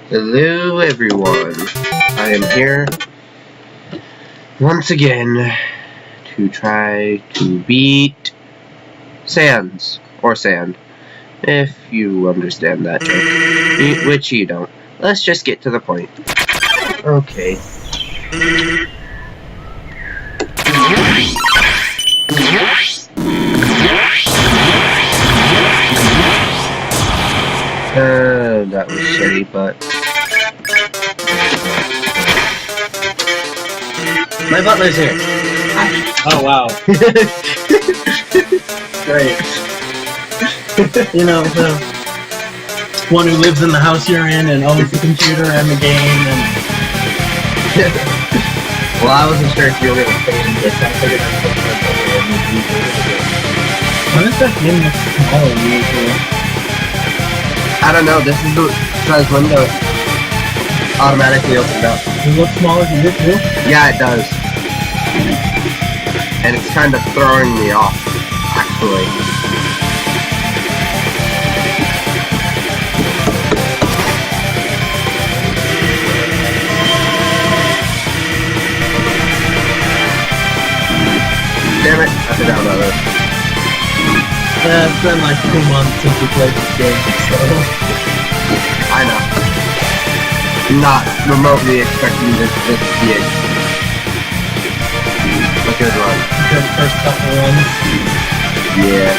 Hello everyone, I am here once again to try to beat Sand, if you understand that joke, which you don't. Let's just get to the point. Okay. That was shitty, but... My butler's here! Oh, wow. Great. You know, the one who lives in the house you're in and owns the computer and the game and... Well, I wasn't sure if you were going to say this. I figured I'd put my butler in the video. When is that game that's smaller than usual? I don't know, this is the size window automatically opened up. Does it look smaller than this too? Yeah, it does. And it's kind of throwing me off, actually. Damn it, I forgot about this. Yeah, it's been like 2 months since we played this game, so... I know. Not remotely expecting this to be a good run. Good first couple runs. Yeah.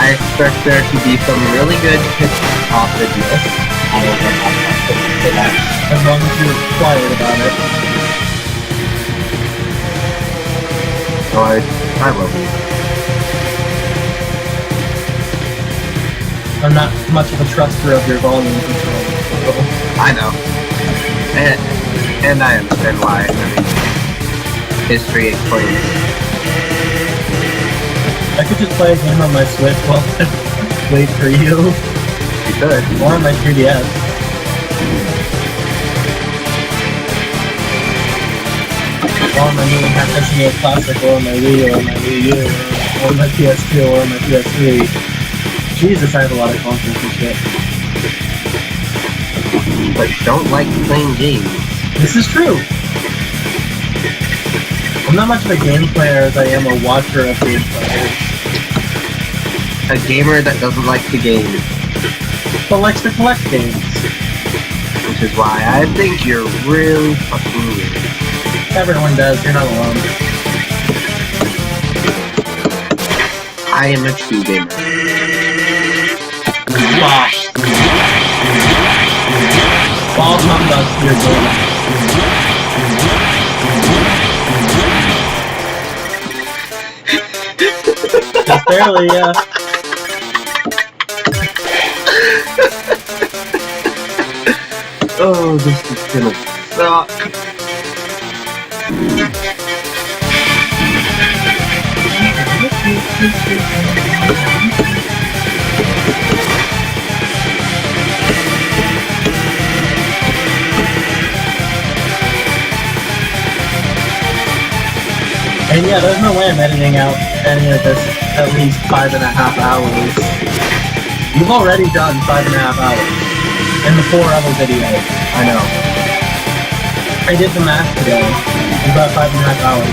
I expect there to be some really good hits off the deal. I don't know how to say that. As long as you're quiet about it. So I love it. I'm not much of a truster of your volume control. I know. And I understand why. I mean, history explains. I could just play a game on my Switch while I wait for you. You could. Or on my 3DS. Or on my new SNES Classic, or on my Wii, or on my Wii U, or on my PS2, or on my PS3. Jesus, I have a lot of consoles and shit. But you don't like playing games. This is true. I'm not much of a game player as I am a watcher of game players. A gamer that doesn't like to game. But likes to collect games. Which is why I think you're really fucking weird. Everyone does, you're not alone. I am a true gamer. Ball comes up to your game. Just barely, yeah. Oh, this is gonna suck. And yeah, there's no way I'm editing out any of this at least 5.5 hours. You've already done 5.5 hours in the 4 other videos. I know. I did the math today. It's about 5.5 hours.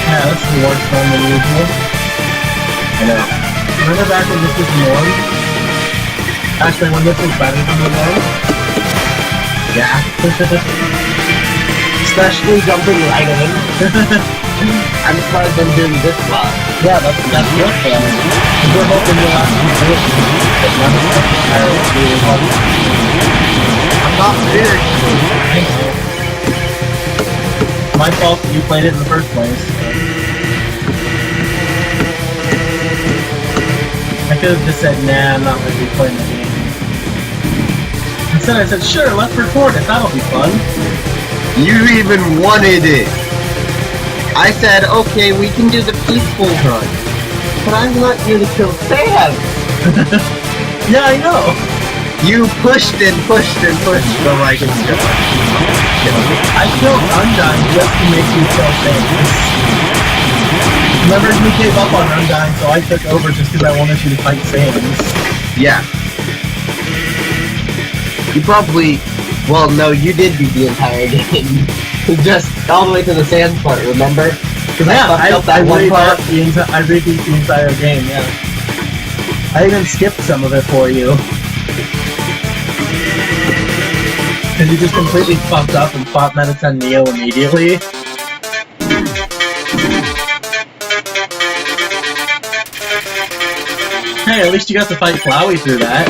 Yeah, this is more fun than usual. I know. Remember back when this was norm? Actually, when this was better than the norm? Yeah. Especially jumping right in. I'm surprised I'm doing this well. Yeah, that's good fun. We're hoping you'll actually do it. But none of us are really hard. I'm not serious. My fault that you played it in the first place. I could have just said, nah, I'm not going to be playing the game. Instead I said, sure, let's record it, that'll be fun. You even wanted it. I said, okay, we can do the peaceful run. But I'm not here to kill Sam. Yeah, I know. You pushed and pushed and pushed, so like it's good. I killed Undyne just to make you kill things. Remember, you gave up on Undyne, so I took over just because I wanted you to fight Sans. Yeah. You probably... Well, no, you did beat the entire game. Just all the way to the Sans part, remember? Yeah, I part. rebeat the entire game, yeah. I even skipped some of it for you. Because you just completely fucked up and fought Mettaton Neo immediately. Hey, at least you got to fight Flowey through that.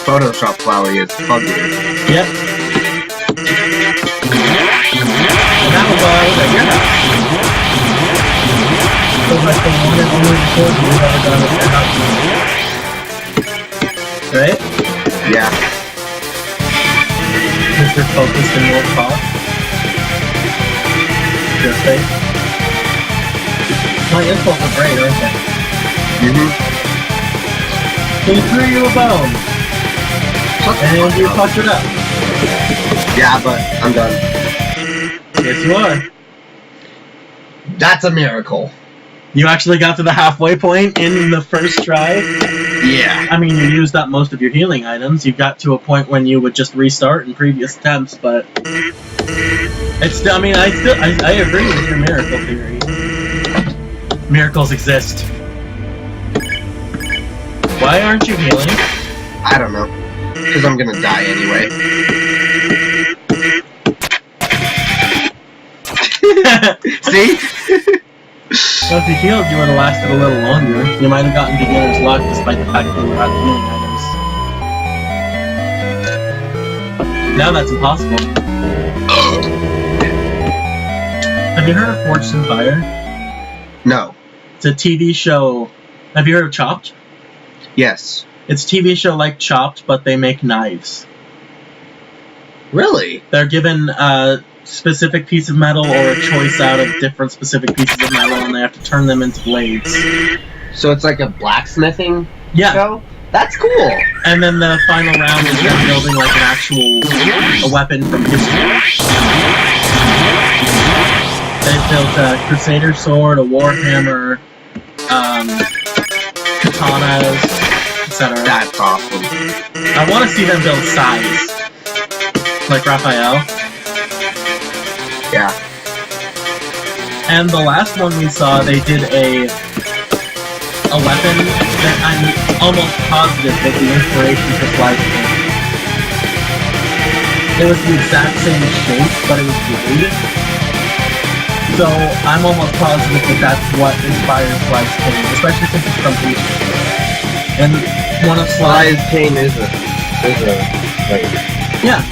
Photoshop Flowey is ugly. Yep. And that was all I was at your house. So like the one and only record we've ever done at your house. Right? Yeah. Because you're focused in more talk. Your face. My insults are great, aren't they? He threw you a bone. And you fucked it up. Yeah, but I'm done. Yes, you are. That's a miracle. You actually got to the halfway point in the first try? Yeah. I mean, you used up most of your healing items. You got to a point when you would just restart in previous attempts, but... It's still, I mean, I agree with your miracle theory. Miracles exist. Why aren't you healing? I don't know. Because I'm gonna die anyway. See? Well, if you healed, you would have lasted a little longer. You might have gotten beginner's luck despite the fact that you were out of healing items. Now that's impossible. Have you heard of Forged in Fire? No. It's a TV show. Have you heard of Chopped? Yes. It's a TV show like Chopped, but they make knives. Really? They're given a specific piece of metal or a choice out of different specific pieces of metal, and they have to turn them into blades. So it's like a blacksmithing show? That's cool! And then the final round is them building like an actual weapon from history. They built a Crusader sword, a Warhammer, katanas, etc. That's awesome. I want to see them build size. Like Raphael. Yeah. And the last one we saw, they did a weapon that I'm almost positive that the inspiration for Slice came. It was the exact same shape, but it was blade. So I'm almost positive that that's what inspired Slice Cane, especially since it's from Asia. And one of Slice Cane is a blade. Yeah.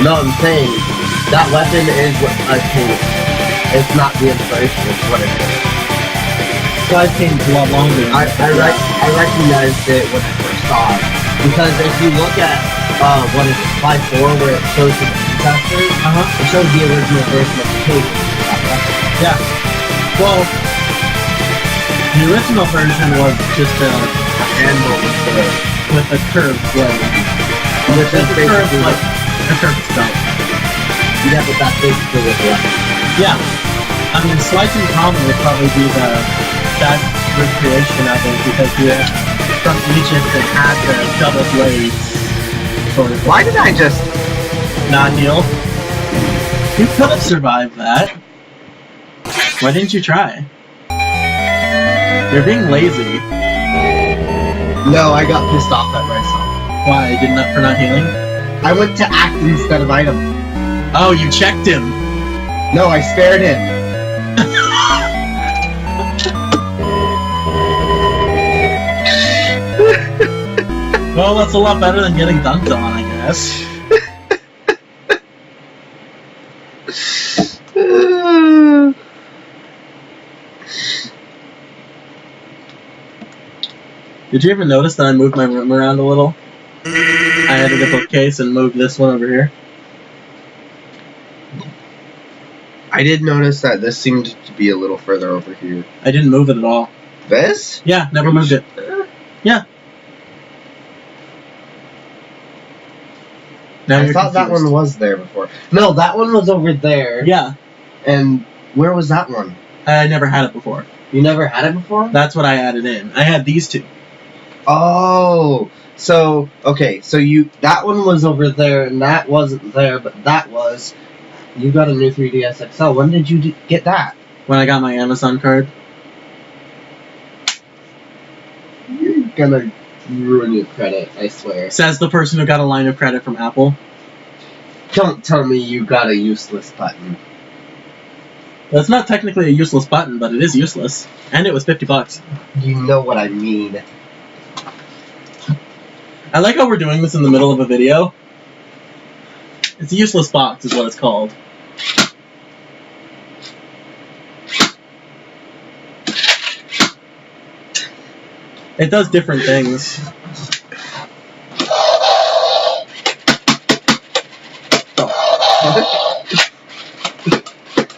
No, I'm saying that weapon is what Slice Cane is. It's not the inspiration, it's what it is. Slice Cane's a lot longer. I recognized it when I first saw it. Because if you look at, what is it, Slide 4, where it shows the ancestors, it shows the original version of the cake. Yeah. Well, the original version was just a handle with a curved blade. Which is basically like a curved stone. Yeah, but that's basically what it is. Yeah. I mean, slicing common would probably be the best recreation of it because you're from Egypt that had the double blades. Sort of. Why did I just not heal? You could have survived that. Why didn't you try? You're being lazy. No, I got pissed off at myself. Why? For not healing? I went to act instead of item. Oh, you checked him. No, I spared him. Well, that's a lot better than getting dunked on, I guess. Did you ever notice that I moved my room around a little? I added a bookcase and moved this one over here. I did notice that this seemed to be a little further over here. I didn't move it at all. This? Yeah, never moved it. Yeah. Now I thought that one was there before. No, that one was over there. Yeah. And where was that one? I never had it before. You never had it before? That's what I added in. I had these two. Oh, so okay, so that one was over there, and that wasn't there, but that was. You got a new 3DS XL. When did you get that? When I got my Amazon card. You're gonna ruin your credit, I swear. Says the person who got a line of credit from Apple. Don't tell me you got a useless button. Well, it's not technically a useless button, but it is useless. And it was $50. You know what I mean. I like how we're doing this in the middle of a video. It's a useless box is what it's called. It does different things.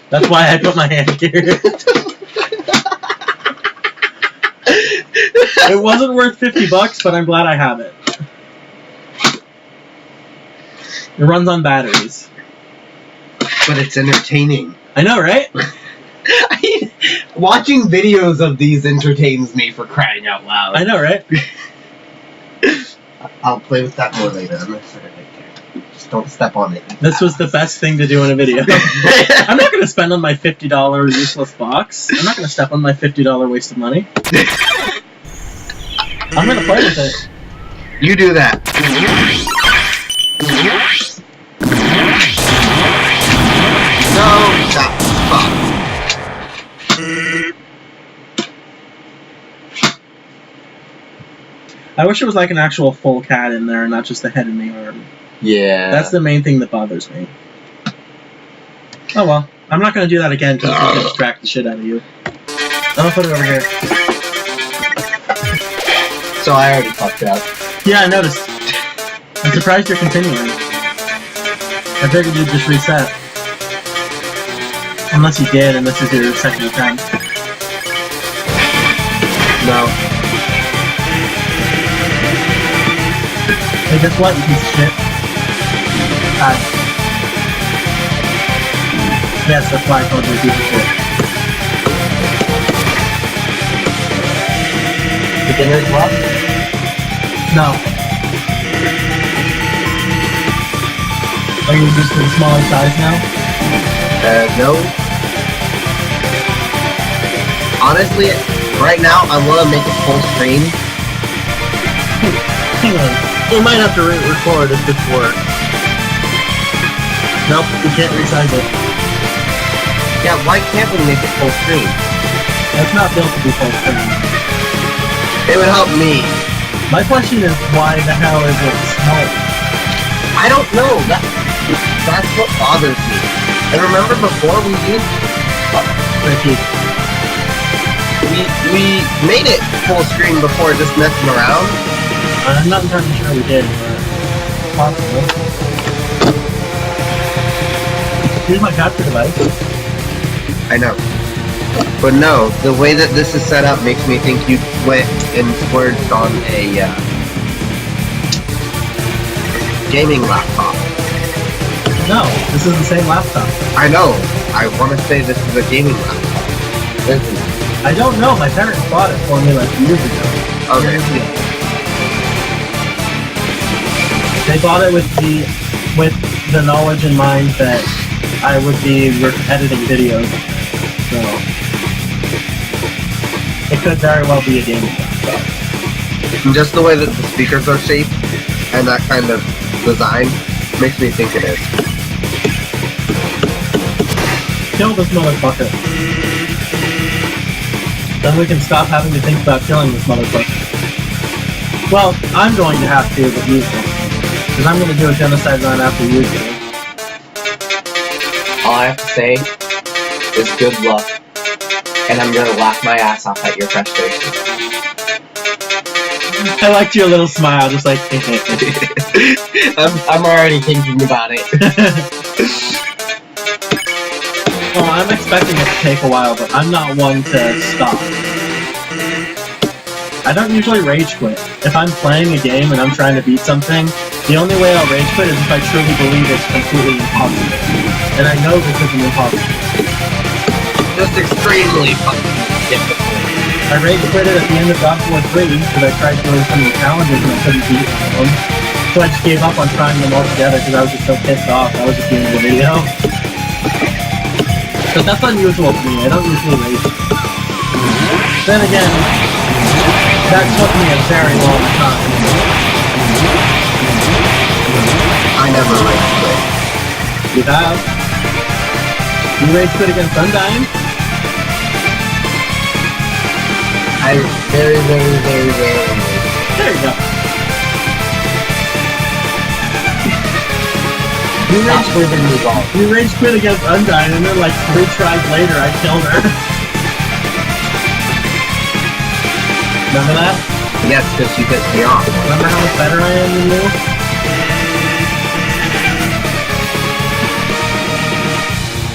That's why I put my hand here. It wasn't worth $50, but I'm glad I have it. It runs on batteries. But it's entertaining. I know, right? Watching videos of these entertains me, for crying out loud. I know, right? I'll play with that more later. I'm gonna set it right there. Just don't step on it. This was the best thing to do in a video. I'm not going to spend on my $50 useless box. I'm not going to step on my $50 waste of money. I'm going to play with it. You do that. No, stop. I wish it was like an actual full cat in there and not just the head and the arm. Yeah. That's the main thing that bothers me. Oh well. I'm not going to do that again because it's going to distract the shit out of you. I'm going to put it over here. So I already fucked up. Yeah, I noticed. I'm surprised you're continuing. I figured you'd just reset. Unless you did, and this is your second attempt. No. Hey, guess what, you piece of shit? Hi. Yes, that's why I called you a piece of shit. Beginner's luck? No. Are you used to the smaller size now? No. Honestly, right now I want to make it full screen. Hang on. You might have to record if this works. Nope, you can't resize it. Yeah, why can't we make it full screen? That's not built to be full screen. It would help me. My question is, why the hell is it small? I don't know. That's what bothers me. And remember before we used Ricky. we made it full screen before just messing around. I'm not entirely sure we did, but possible. Here's my capture device. I know. But no, the way that this is set up makes me think you went and splurged on a gaming laptop. No, this is the same laptop. I know. I want to say this is a gaming laptop. Isn't it? I don't know. My parents bought it for me like years ago. Okay. Years ago. They bought it with the knowledge in mind that I would be editing videos. So it could very well be a gaming laptop. And just the way that the speakers are shaped and that kind of design makes me think it is. Kill this motherfucker. Then we can stop having to think about killing this motherfucker. Well, I'm going to have to, but use it. Because I'm going to do a genocide run after you do. All I have to say is good luck. And I'm gonna laugh my ass off at your frustration. I liked your little smile, just like... I'm already thinking about it. Well, I'm expecting it to take a while, but I'm not one to stop. I don't usually rage quit. If I'm playing a game and I'm trying to beat something, The only way I'll rage quit is if I truly believe it's completely impossible. And I know this isn't impossible. Just extremely fucking difficult. I rage quit it at the end of God of War 3 because I tried doing some of the challenges and I couldn't beat one of them. So I just gave up on trying them all together because I was just so pissed off. That was just the end of the video. But that's unusual for me. I don't usually rage quit. Then again, that took me a very long time. I never rage quit. You have? You rage quit against Undying? I very rarely. There you go. You rage quit against Undying and then like 3 tries later I killed her. Remember that? Yes, because she pissed me off. Remember how much better I am than you?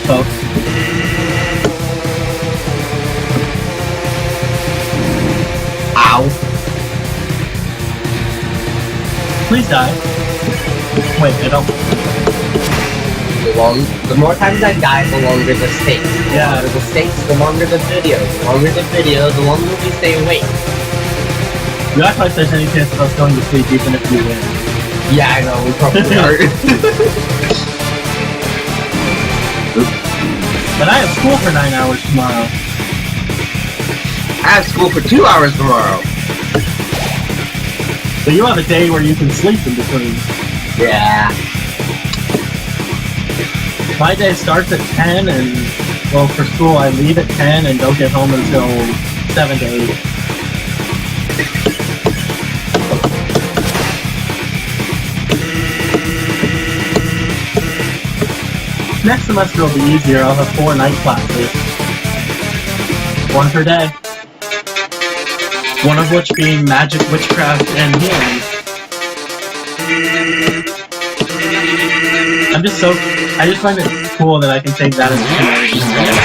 Folks. Ow. Please die. Wait, I don't. The more times I die, the longer the stakes. The longer the stakes, the longer the video. The longer the video, the longer we stay awake. You act like there's any chance of us going to sleep even if we win. Yeah, I know, we probably are. But I have school for 9 hours tomorrow. I have school for 2 hours tomorrow. So you have a day where you can sleep in between. Yeah. My day starts at 10 and, well, for school I leave at 10 and don't get home until 7 to 8. Next semester will be easier. I'll have 4 night classes. 1 per day. One of which being magic, witchcraft, and healing. I just find it cool that I can take that as a humanities class.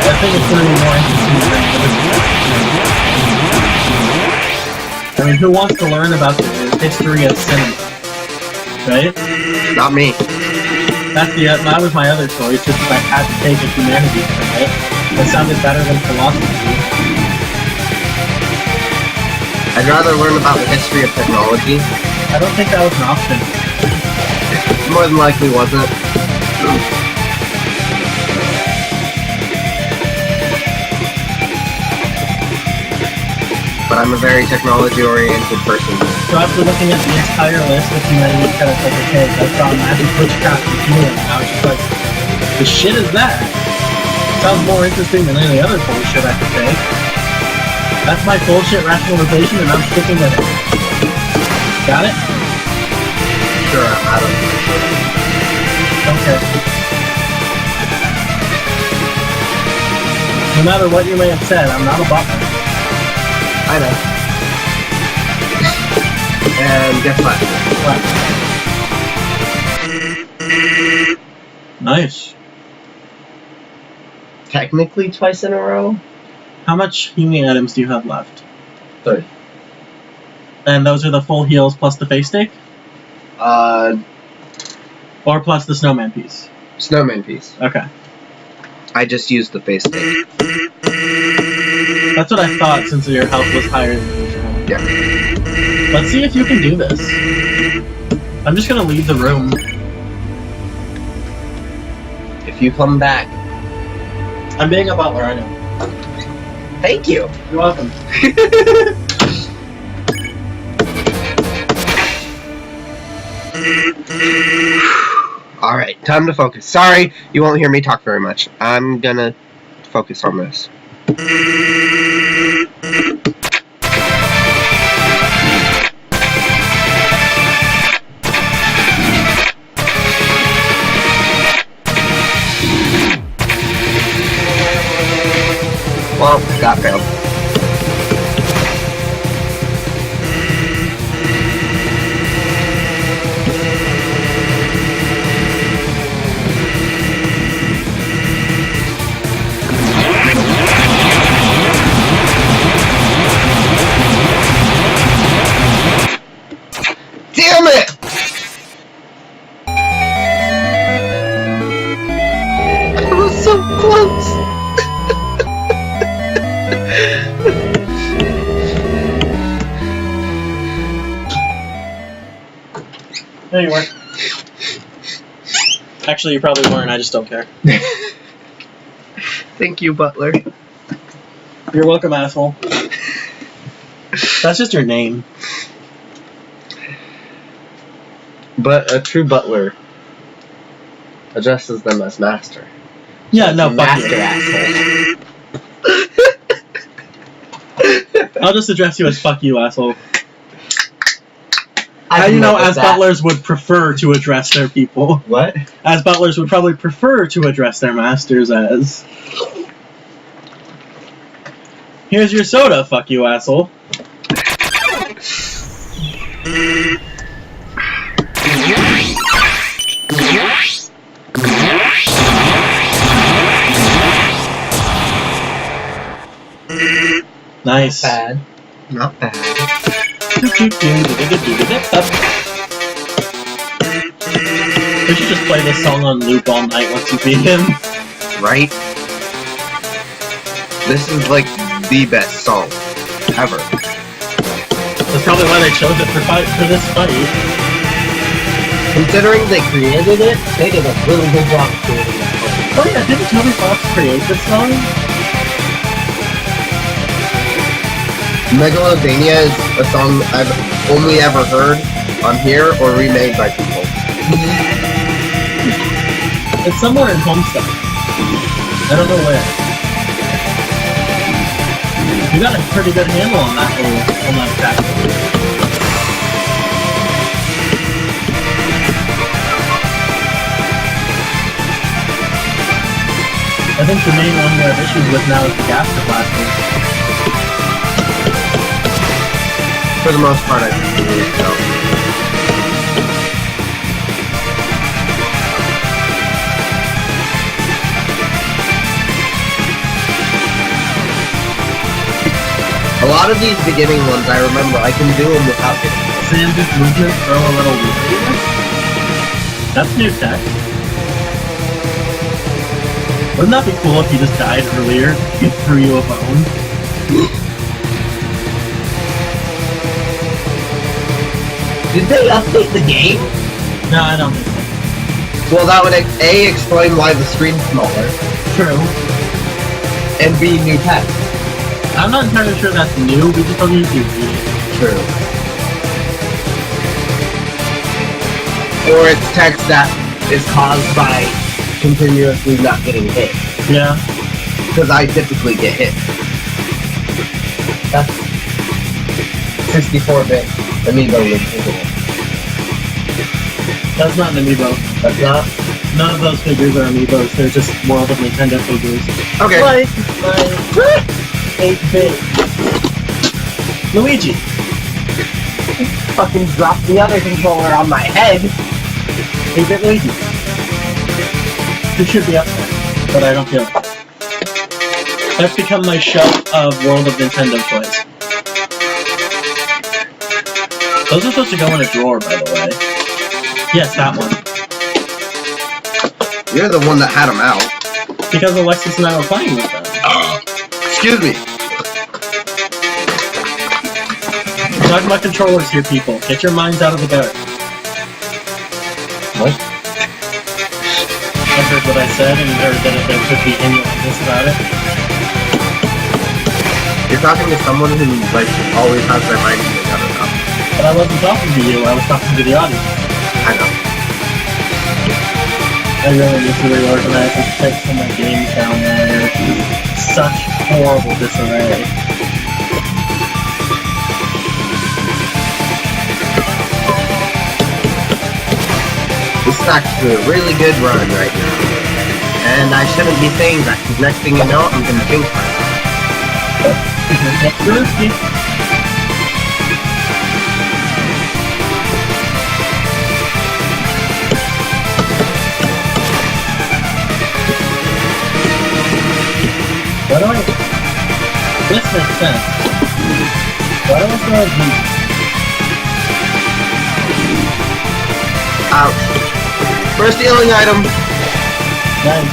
I think it's going to be more interesting than I mean, who wants to learn about the history of cinema? Right? Not me. That was my other choice, just if I had to take a humanities credit. It sounded better than philosophy. I'd rather learn about the history of technology. I don't think that was an option. More than likely wasn't. But I'm a very technology-oriented person. So after looking at the entire list of humanities credits I could take, I saw magic, witchcraft, and healing, and I was just like, the shit is that? Sounds more interesting than any other bullshit I could take. That's my bullshit rationalization, and I'm sticking with it. Got it? Sure, I don't know. Okay. No matter what you may have said, I'm not a butler. I know. And guess what? What? Nice. Technically twice in a row? How much healing items do you have left? 30. And those are the full heals plus the face stake? Or plus the snowman piece? Snowman piece. Okay. I just used the face stake. That's what I thought, since your health was higher than usual. Yeah. Let's see if you can do this. I'm just gonna leave the room. If you come back. I'm being a butler, I know. Thank you. You're welcome. Alright, time to focus. Sorry, you won't hear me talk very much. I'm gonna focus on this. Well, that failed. No, you weren't. Actually, you probably weren't. I just don't care. Thank you, Butler. You're welcome, asshole. That's just your name. But a true butler addresses them as master. Yeah, no, fuck Master you. asshole. I'll just address you as fuck you, asshole. I How do you know know as butlers would prefer to address their people? What? As butlers would probably prefer to address their masters as... Here's your soda, fuck you, asshole. Nice. Bad. Not bad. We should just play this song on loop all night once you beat him. Right? This is like the best song ever. That's probably why they chose it for this fight. Considering they created it, they did a really good job creating that song. Oh yeah, didn't Toby Fox create this song? Megalodania is a song I've only ever heard on here or remade by people. It's somewhere in Homestuck. I don't know where. You got a pretty good handle on that track. I think the main one you have issues with now is the Gaster Blaster. For the most part, I believe so. A lot of these beginning ones, I remember, I can do them without getting hit. Sam's movement, throw a little weaker. That's new tech. Wouldn't that be cool if you just died earlier? He threw you a bone. Did they update the game? No, I don't think so. Well, that would A, explain why the screen's smaller, True. and B, new text. I'm not entirely sure that's new, we just don't need to read it. True. Or it's text that is caused by continuously not getting hit. Yeah. Because I typically get hit. That's 64-bit amiibo removal. That's not an amiibo. That's not? None of those figures are amiibos, they're just World of Nintendo figures. Okay. Like 8-bit Luigi. Fucking drop the other controller on my head. 8-bit Luigi. It should be up there, but I don't feel it. That's become my shelf of World of Nintendo toys. Those are supposed to go in a drawer, by the way. Yes, that one. You're the one that had them out. Because Alexis and I were playing with them. Excuse me. We're talking about controllers here, people. Get your minds out of the dark. What? I heard what I said and heard that there could be innuendos about it. You're talking to someone who, like, always has their mind in the other stuff. But I wasn't talking to you, I was talking to the audience. I know. I really need to reorganize and take some of my games down there. Such horrible disarray. This is actually a really good run right now. And I shouldn't be saying that, because next thing you know, I'm going to jinx myself. Why do I... This makes sense. Why do I throw a beat? Ouch. First healing item. Nice.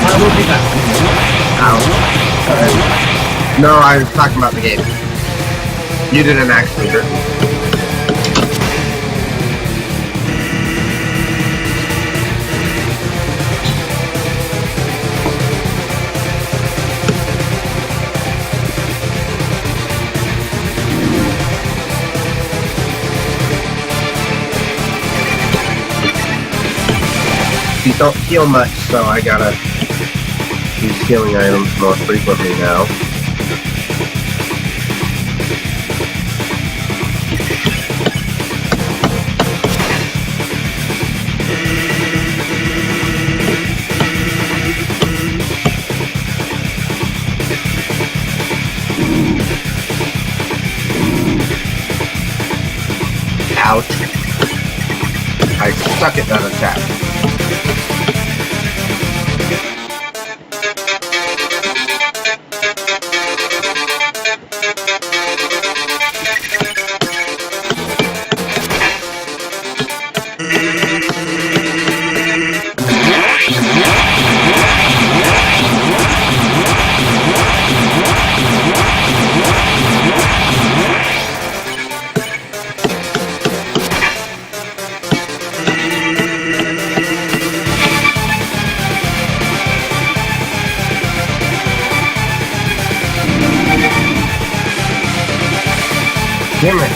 I will be back. Ow. Alright. No, I was talking about the game. You didn't actually hurt me. These don't heal much, so I gotta use healing items more frequently now. Ouch. I suck at that attack. Damn it.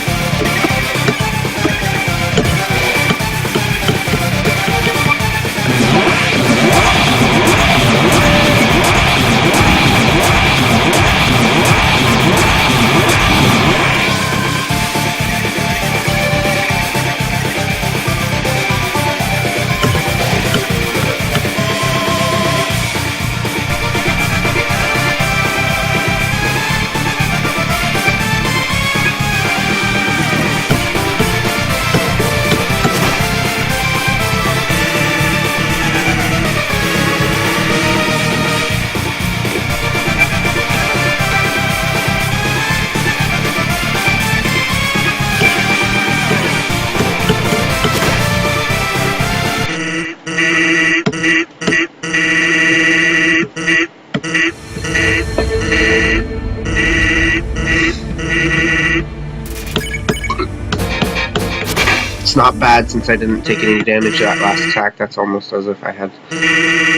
It's not bad since I didn't take any damage that last attack. That's almost as if I had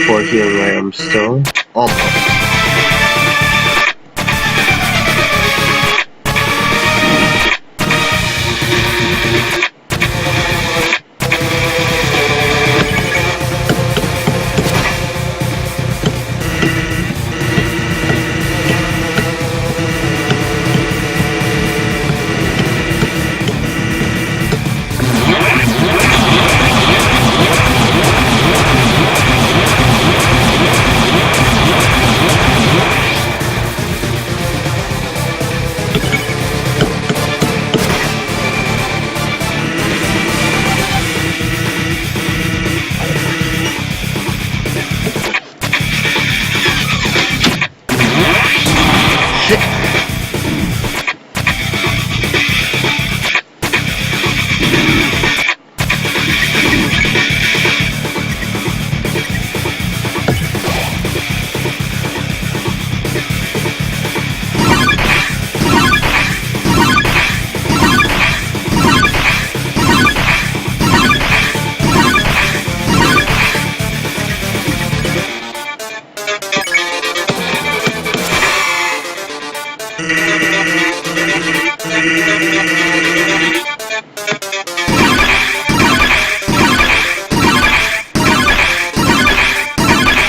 4 healing items still. Almost.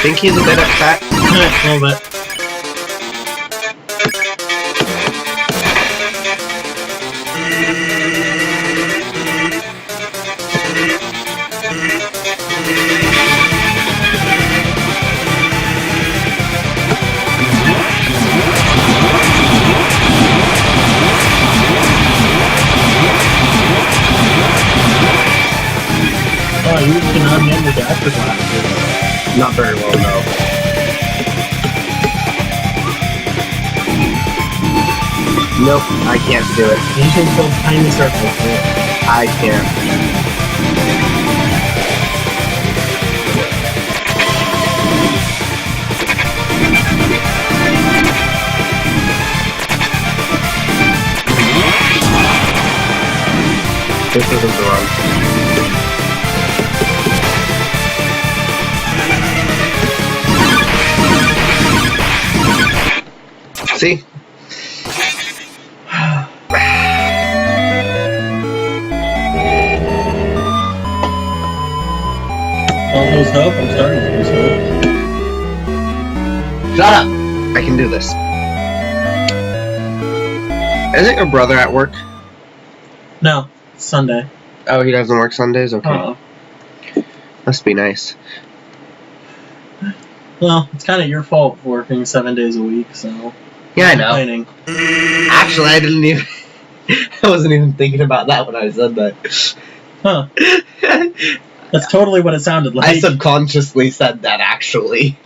Think he's a bit upset? A little bit. Oh, you can unend the actor class. Not very well, no. Nope, I can't do it. You can build tiny circles, too. I can't. This isn't the one. See? Don't lose hope. I'm starting to lose hope. Shut up! I can do this. Isn't your brother at work? No, it's Sunday. Oh, he doesn't work Sundays? Okay. Uh-oh. Must be nice. Well, it's kind of your fault for working 7 days a week, so... Yeah, I know. Complaining. Actually, I didn't even... I wasn't even thinking about that when I said that. Huh. That's totally what it sounded like. I subconsciously said that, actually.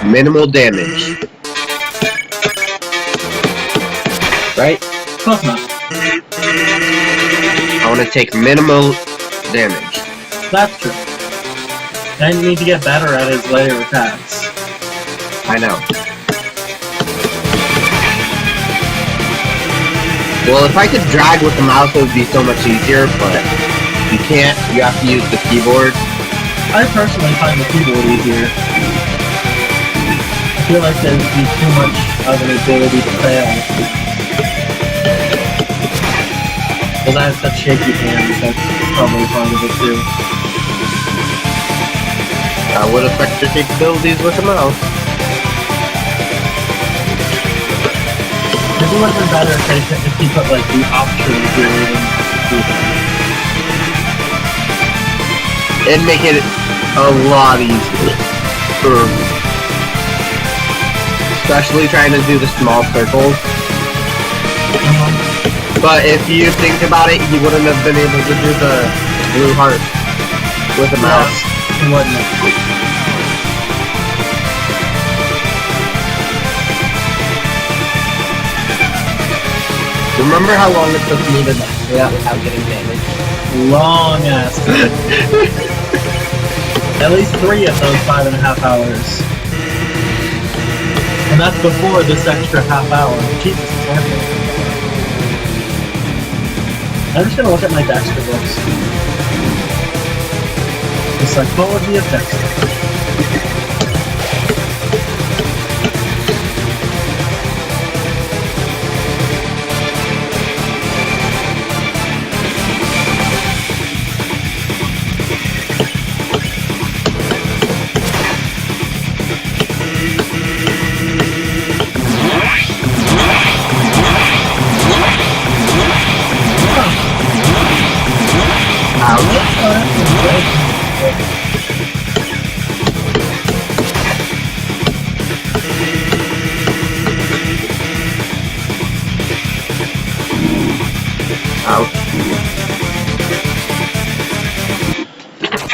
Minimal damage. Right? Close enough. I want to take minimal damage. That's true. And you need to get better at his layer attacks. I know. Well, if I could drag with the mouse, it would be so much easier, but you can't. You have to use the keyboard. I personally find the keyboard easier. I feel like there'd be too much of an ability to fail. Because I have such shaky hands, that's probably part of it too. That would affect your capabilities with the mouse. Maybe it would have been better if he put like the options here and do that. It'd make it a lot easier. Especially trying to do the small circles. But if you think about it, you wouldn't have been able to do the blue heart with the mouse. He wouldn't. Remember how long it took me to do that without getting damaged? Long ass time. At least 3 of those 5.5 hours. And that's before this extra half hour. Jesus Christ. I'm just gonna look at my Dexter books. The psychology of Dexter.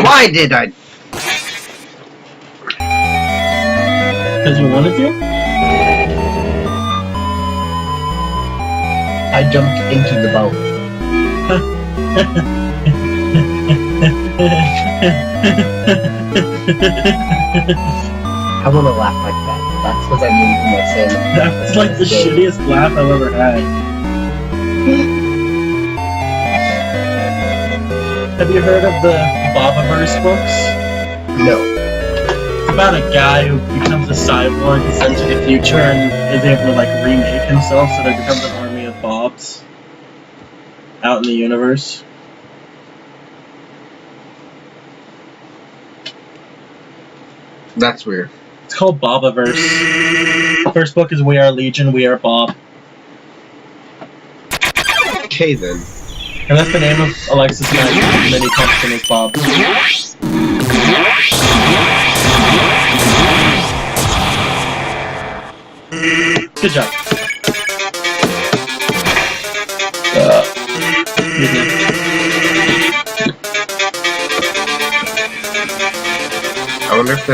Why did I? Because you wanted to? I jumped into the boat. I want to laugh like that. That's because I'm losing my sin. That's like the shittiest laugh I've ever had. Have you heard of the Bobaverse books? No. It's about a guy who becomes a cyborg and sent to the future and is able to like remake himself so there becomes an army of Bobs out in the universe. That's weird. It's called Bobaverse. The first book is We Are Legion, We Are Bob. Okay then. And that's the name of Alexis and I's mini pumpkin is Bob. Good job. Excuse me. I wonder if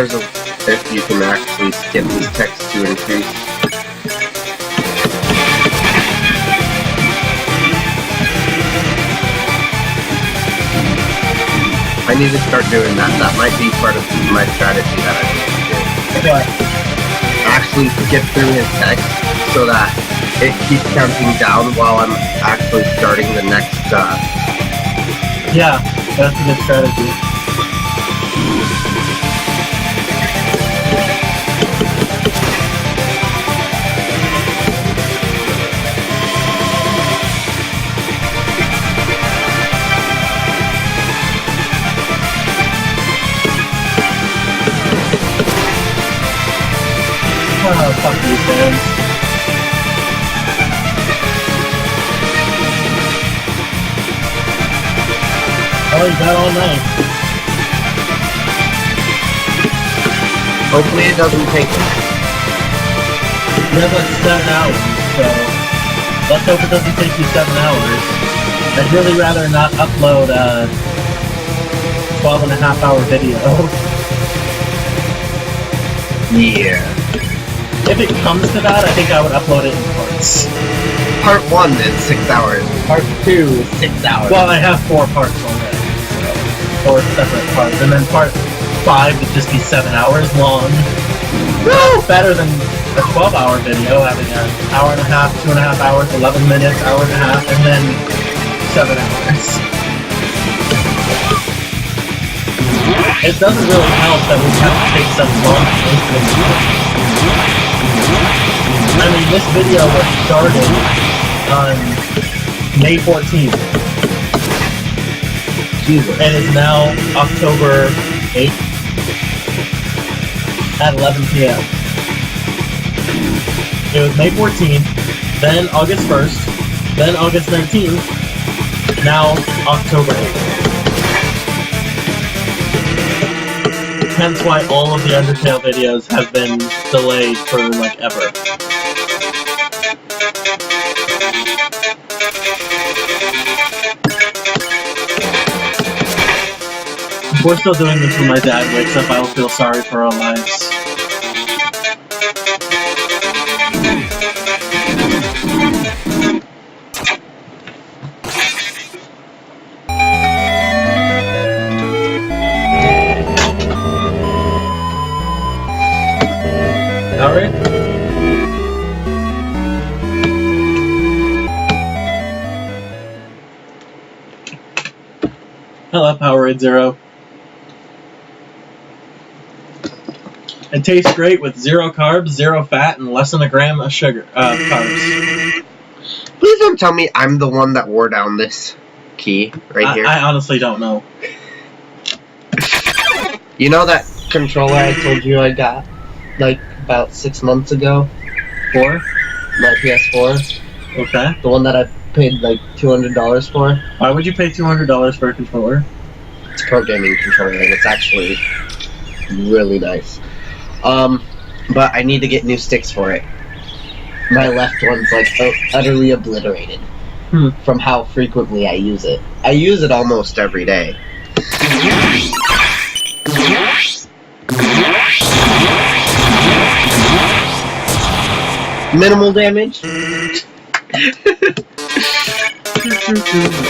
you can actually get these texts to increase. need to start doing that. That might be part of my strategy that I need to do. What? Actually skip through his text so that it keeps counting down while I'm actually starting the next, Yeah, that's a good strategy. Oh, fuck you, fans. Oh, you got all night. hopefully it doesn't take You have like 7 hours, so let's hope it doesn't take you 7 hours. I'd really rather not upload a 12.5-hour video. Yeah. If it comes to that, I think I would upload it in parts. Part 1 is 6 hours. Part 2 is 6 hours. Well, I have 4 parts already, so 4 separate parts, and then part 5 would just be 7 hours long. Woo! Better than a 12-hour video, having an hour and a half, 2.5 hours, 11 minutes, hour and a half, and then 7 hours. It doesn't really help that we have to take so long to make this. I mean, this video was started on May 14th. Jesus. And is now October 8th at 11 p.m. It was May 14th, then August 1st, then August 19th, now October 8th. Hence why all of the Undertale videos have been delayed for like ever. If we're still doing this when my dad wakes up, I will feel sorry for our lives. Alright. Hello, Powerade Zero. It tastes great with 0 carbs, 0 fat, and less than a gram of sugar, carbs. Please don't tell me I'm the one that wore down this key right here. I honestly don't know. You know that controller I told you I got, like, about 6 months ago? 4? My PS4? Okay. The one that I paid, like, $200 for? Why would you pay $200 for a controller? It's a pro gaming controller, and it's actually really nice. But I need to get new sticks for it. My left one's, like, utterly obliterated from how frequently I use it. I use it almost every day. Minimal damage.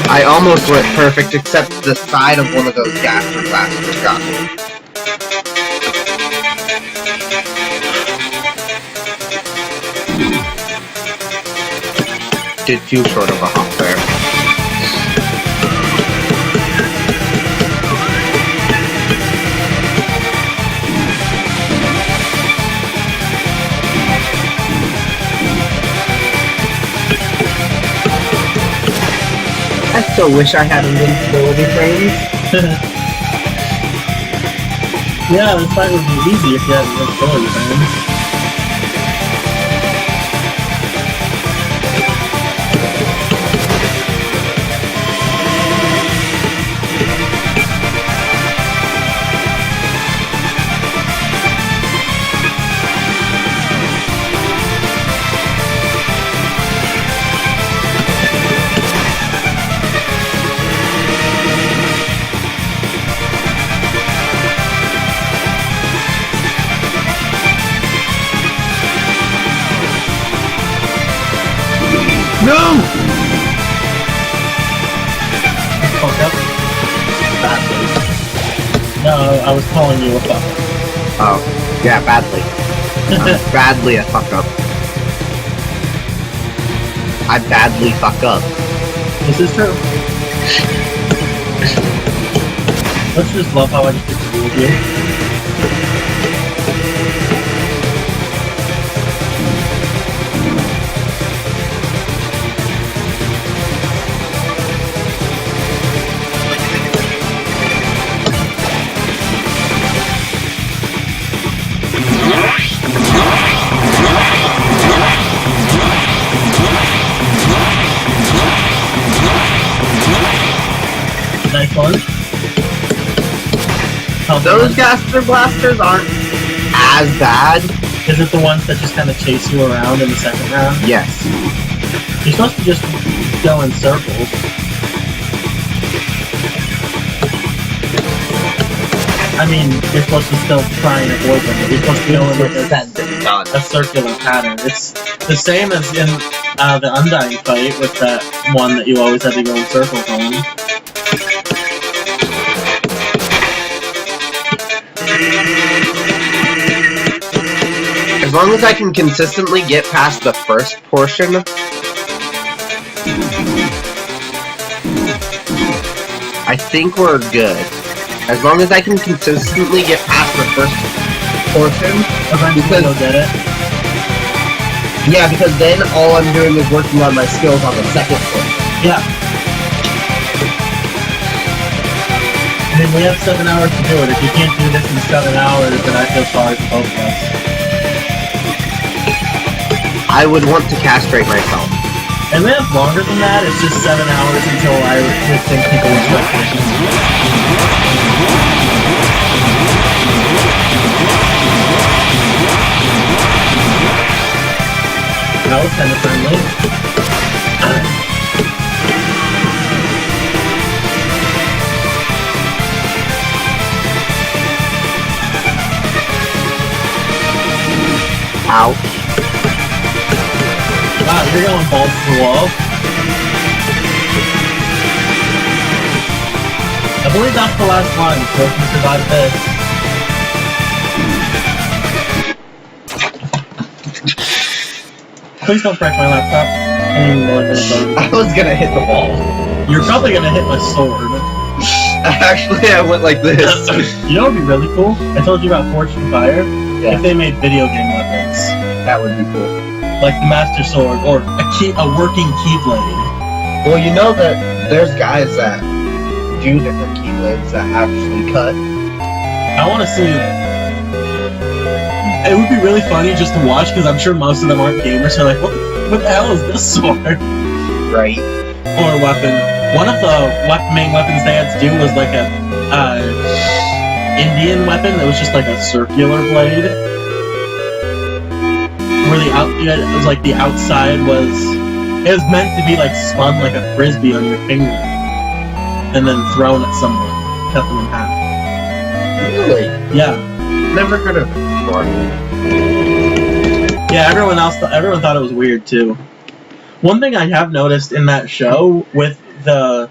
I almost went perfect, except the side of one of those gaster blasters got me. Did too short of a hop there. I still wish I had invincibility frames. Yeah, this fight would be easy if you had invincibility frames. I was calling you a fuck. Oh, yeah, badly. Badly a fuck up. I badly fuck up. This is true. Let's just love how I just agree with you. Nice one. Those Gaster Blasters aren't as bad. Is it the ones that just kind of chase you around in the second round? Yes. You're supposed to just go in circles. I mean, you're supposed to still try and avoid them, but you're supposed to go in like a circular pattern. It's the same as in the Undying fight with that one that you always had to go in circles on. As long as I can consistently get past the first portion, I think we're good. As long as I can consistently get past the first portion, Eventually you'll get it. Yeah, because then all I'm doing is working on my skills on the second portion. Yeah. I mean, we have 7 hours to do it. If you can't do this in 7 hours, then I feel sorry for both of us. I would want to castrate myself. And we have longer than that. It's just 7 hours until I would think people would start pushing. That was kind of friendly. Ouch. Wow, you're going balls to the wall. I believe that's the last one, so if you survive this. Please don't break my laptop. I was gonna hit the wall. You're probably gonna hit my sword. Actually, I went like this. You know what would be really cool? I told you about Fortune Fire. Yeah. If they made video game weapons. That would be cool. Like the Master Sword, or a working Keyblade. Well, you know that there's guys that do different keyblades that actually cut. I want to see. It would be really funny just to watch, because I'm sure most of them aren't gamers. They're like, what the hell is this sword? Right. Or weapon. One of the main weapons they had to do was like a Indian weapon that was just like a circular blade. Where it was like the outside was, it was meant to be like spun like a frisbee on your finger, and then thrown at someone, cut them in half. Really? Yeah. Never heard of it before. Yeah, everyone thought it was weird too. One thing I have noticed in that show with the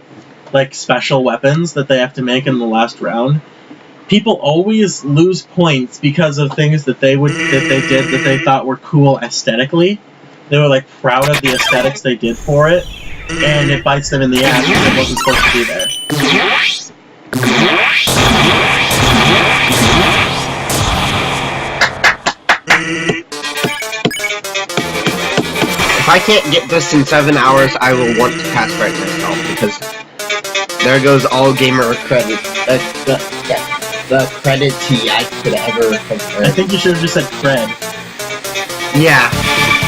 like special weapons that they have to make in the last round, people always lose points because of things that they did that they thought were cool aesthetically. They were like proud of the aesthetics they did for it, and it bites them in the ass because it wasn't supposed to be there. If I can't get this in 7 hours, I will want to castrate myself, because there goes all gamer credit. The credit I could ever have earned. I think you should have just said cred. Yeah,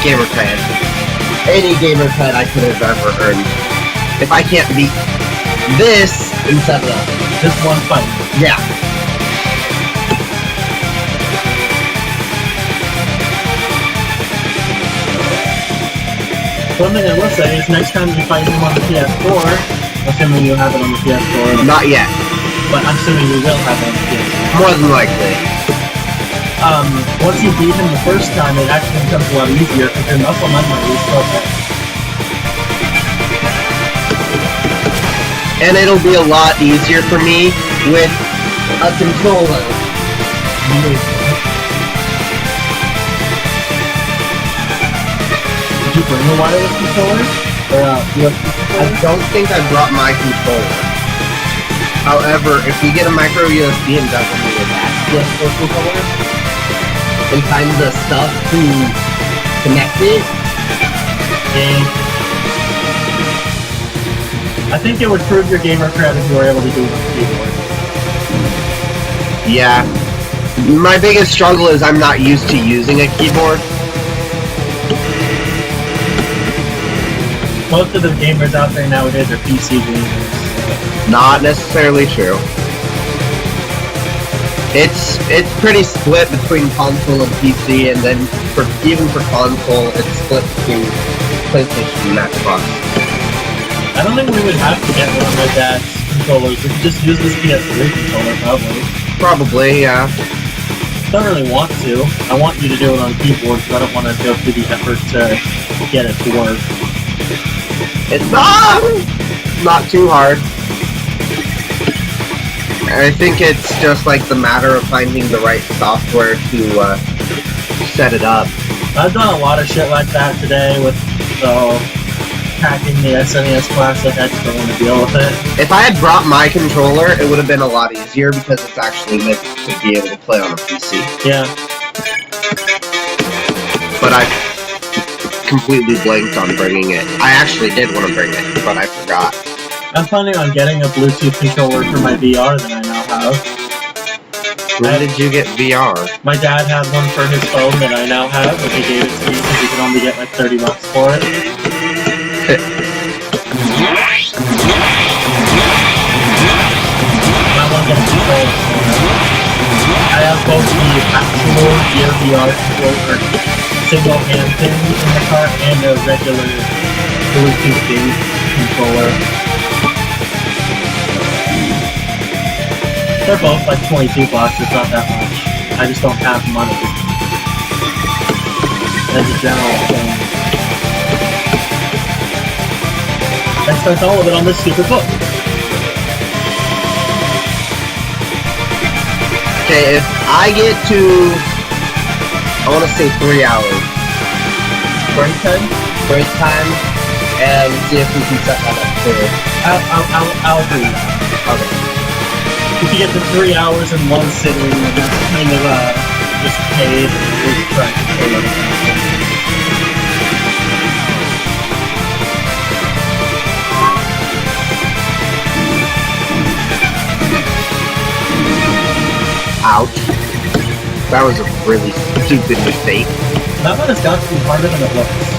gamer cred. Any gamer cred I could have ever earned. If I can't beat this in 7 hours. This one fight. Yeah. One thing I will say is next time you fight him on the PS4, assuming you have it on the PS4. Not yet. But I'm assuming you will have it on the PS4. More than likely. Once you beat him the first time, it actually becomes a lot easier because your muscle memory is so good. And it'll be a lot easier for me with a controller. Did you bring a wireless controller? Or USB controller? I don't think I brought my controller. However, if we get a micro USB and doesn't need a PS4 controller, and find the stuff to connect it, I think it would prove your gamer cred if you were able to do it on the keyboard. yeah. My biggest struggle is I'm not used to using a keyboard. Most of the gamers out there nowadays are PC gamers. Not necessarily true. It's pretty split between console and PC, and then even for console, it's split between PlayStation and Xbox. I don't think we would have to get one of my dad's controllers. We could just use this PS3 controller, probably. Probably, yeah. Don't really want to. I want you to do it on keyboard, because I don't want to go through the effort to get it to work. It's not too hard. I think it's just like the matter of finding the right software to set it up. I've done a lot of shit like that today with hacking the SNES Classic. I just don't want to deal with it. If I had brought my controller, it would have been a lot easier because it's actually meant to be able to play on a PC. Yeah. But I completely blanked on bringing it. I actually did want to bring it, but I forgot. I'm planning on getting a Bluetooth controller for my VR that I now have. When did you get VR? My dad had one for his phone that I now have, and he gave it to me because he could only get like $30 for it. I want to get a controller for it. I have both the actual Gear VR controller, single hand thing in the cart, and a regular Bluetooth controller. They're both like $22, it's not that much. I just don't have money. As a general thing. I spent all of it on this stupid book. Okay, if I get to, I want to say 3 hours. Break time? Break time, and see if we can set that up too. I'll agree with that. Okay. If you get to 3 hours in one sitting, then that's kind of just paid and trying to kill it. Ouch. That was a really stupid mistake. That one has got to be harder than it looks.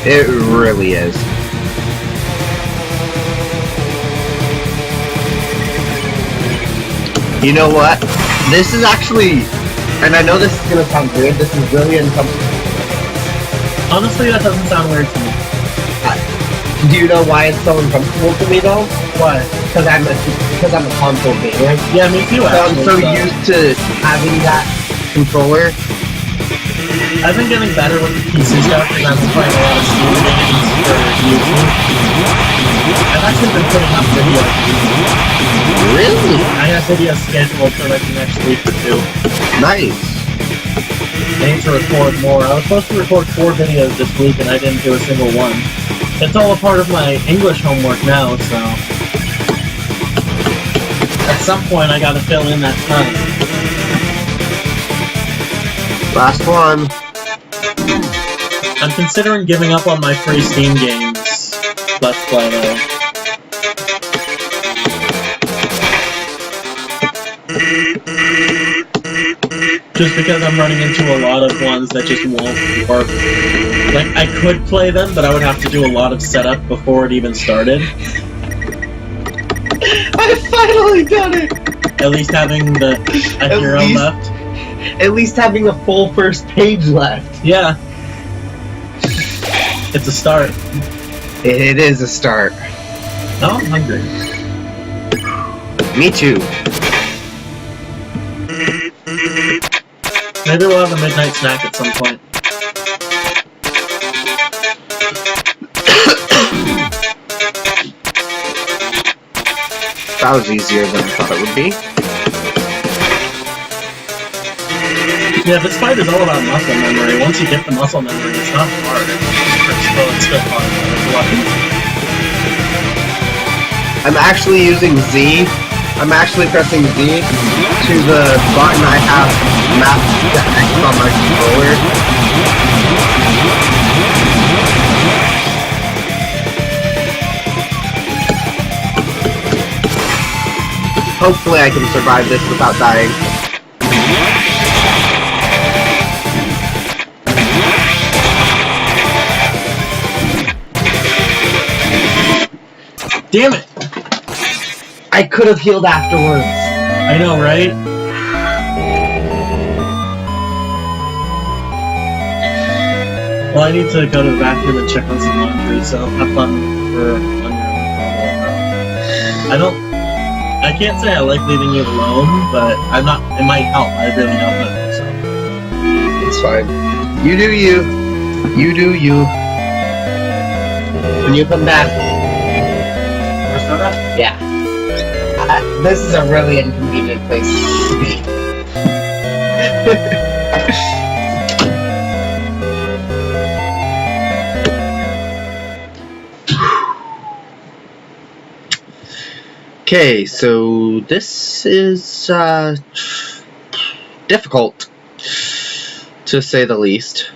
It really is. You know what? This is actually, and I know this is gonna sound weird, this is really uncomfortable. Honestly, that doesn't sound weird to me. Do you know why it's so uncomfortable to me though? Why? Because I'm a console gamer. Yeah, me too, So I'm actually. so used to having that controller. I've been getting better with the PC stuff because I've been playing a lot of Steam games for YouTube. I've actually been putting up videos. Really? I have videos scheduled for like the next week or two. Nice. I need to record more. I was supposed to record 4 videos this week and I didn't do a single one. It's all a part of my English homework now, so... At some point I gotta fill in that time. Last one. I'm considering giving up on my free Steam games. Let's play though. Just because I'm running into a lot of ones that just won't work. Like, I could play them, but I would have to do a lot of setup before it even started. I finally done it! At least having the a hero left. At least having a full first page left. Yeah. It's a start. It is a start. Oh, I'm hungry. Me too. Maybe we'll have a midnight snack at some point. That was easier than I thought it would be. Yeah, this fight is all about muscle memory. Once you get the muscle memory, it's not hard. It's still hard, but it's a lot easier. I'm actually using Z. I'm actually pressing Z to the button I have mapped to X on my controller. Hopefully I can survive this without dying. Damn it! I could have healed afterwards. I know, right? Well, I need to go to the bathroom and check on some laundry, so have fun for on your own. I can't say I like leaving you alone, but I'm not. It might help. I really don't know. So It's fine. You do you. You do you. When you come back, yeah. This is a really inconvenient place to be. Okay, so this is difficult, to say the least.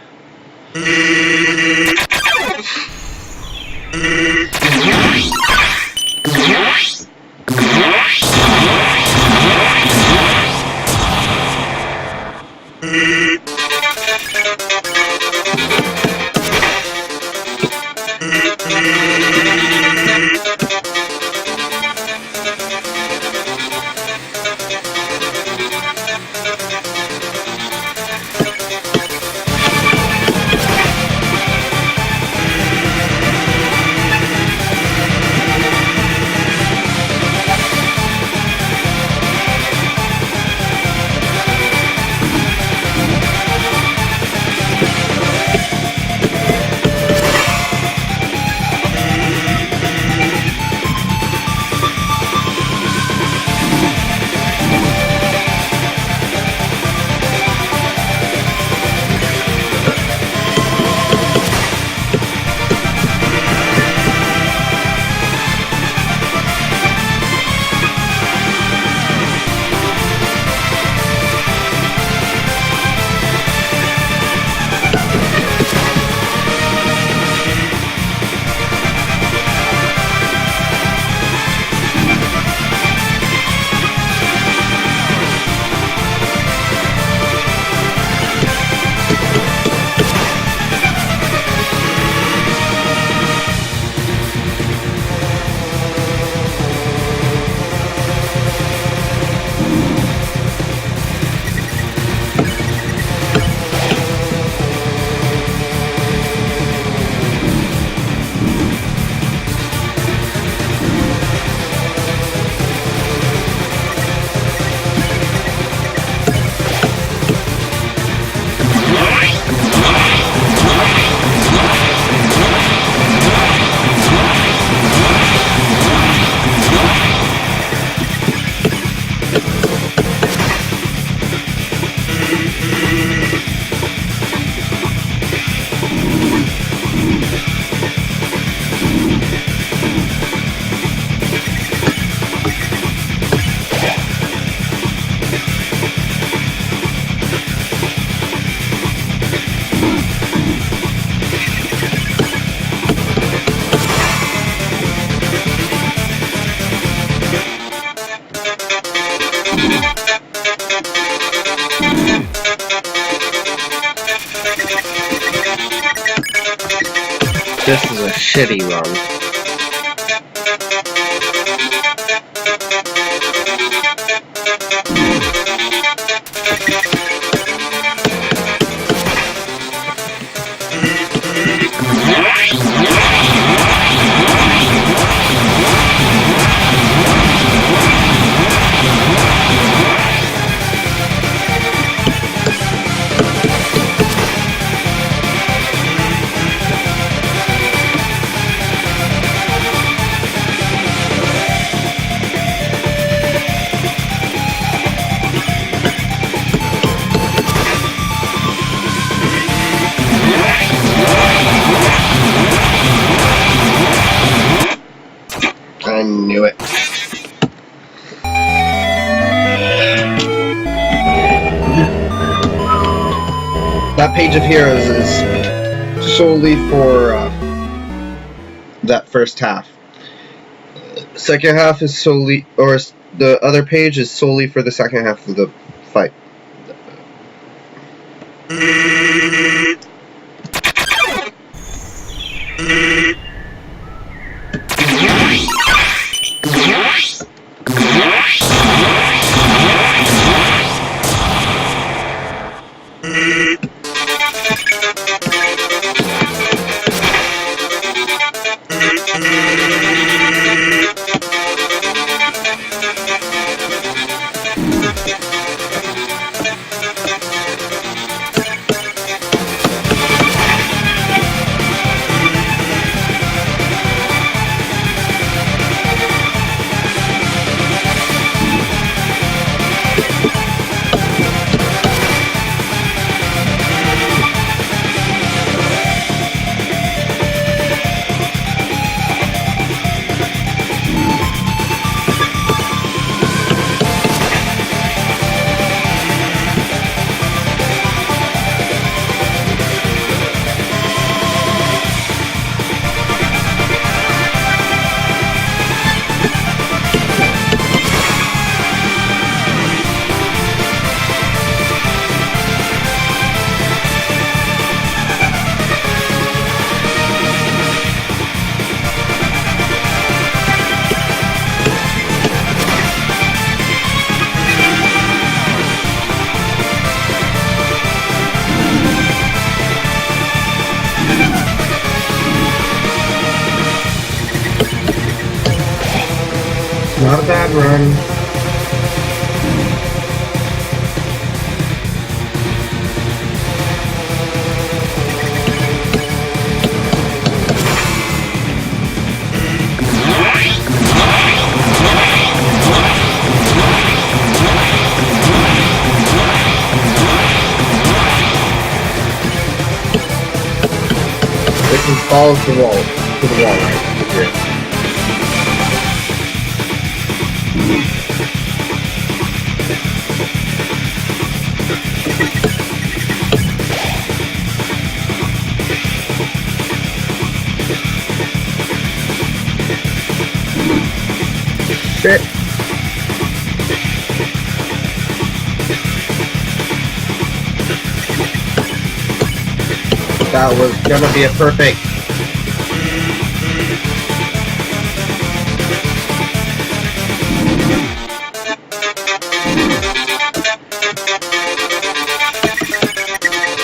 This is a shitty run. That page of heroes is solely for that first half. Second half is solely, or the other page is solely for the second half of the fight. Not a bad run. This is balls to the wall, right? Here. Shit. That was gonna be a perfect.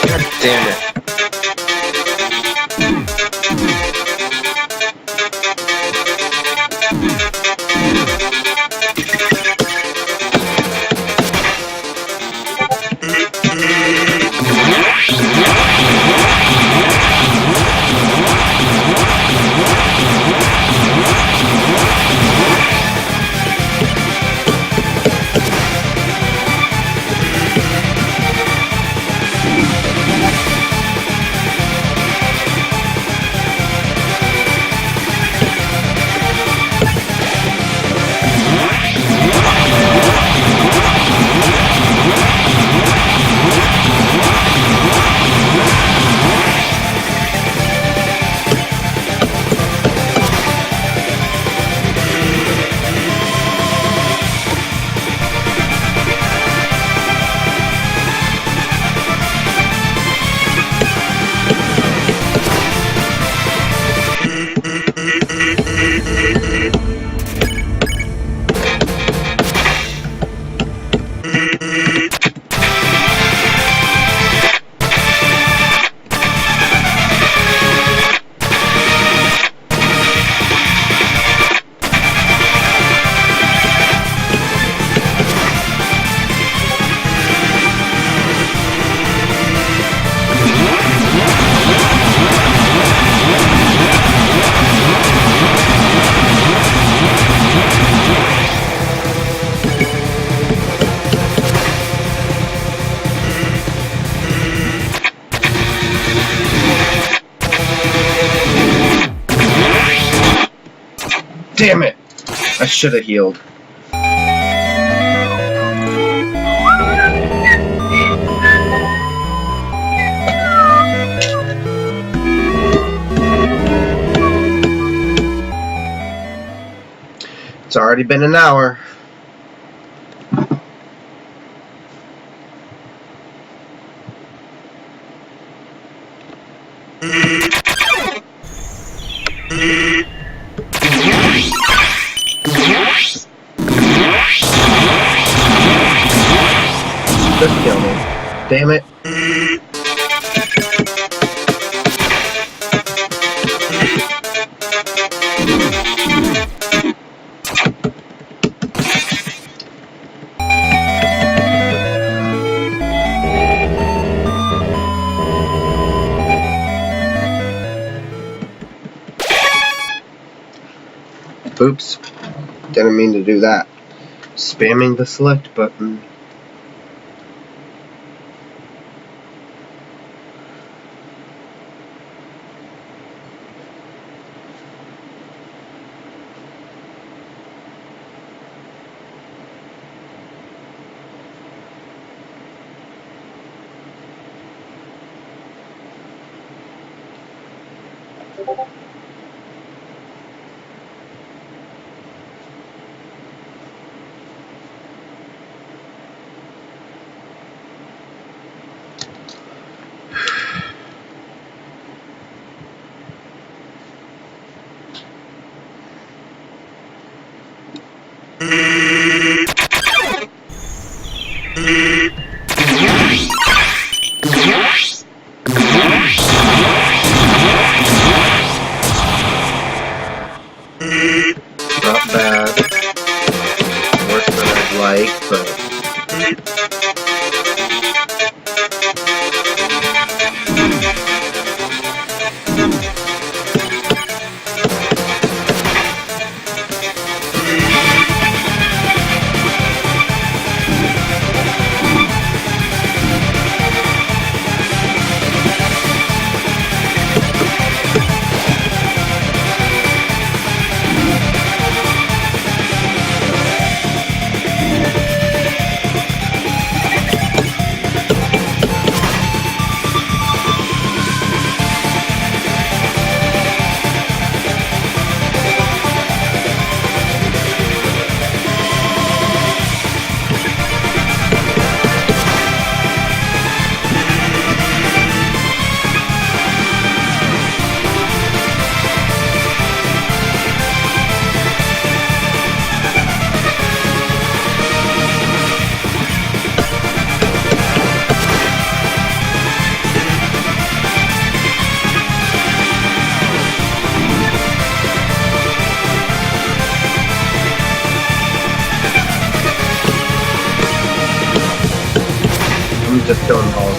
God damn it. Damn it! I should have healed. already been an hour. Just kill me. Damn it. Oops. Didn't mean to do that. Spamming the select button. Not bad. Worse than I'd like, but... I'm just killing balls.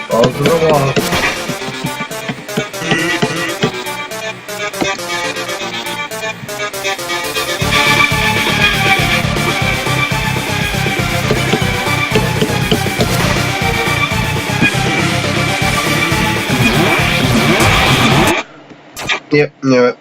Balls to the wall. Yep, knew it.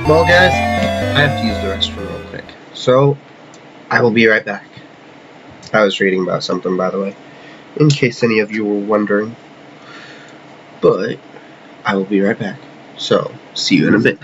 Well, guys, I have to use the restroom real quick, so I will be right back. I was reading about something, by the way, in case any of you were wondering. But I will be right back. So, see you in a bit.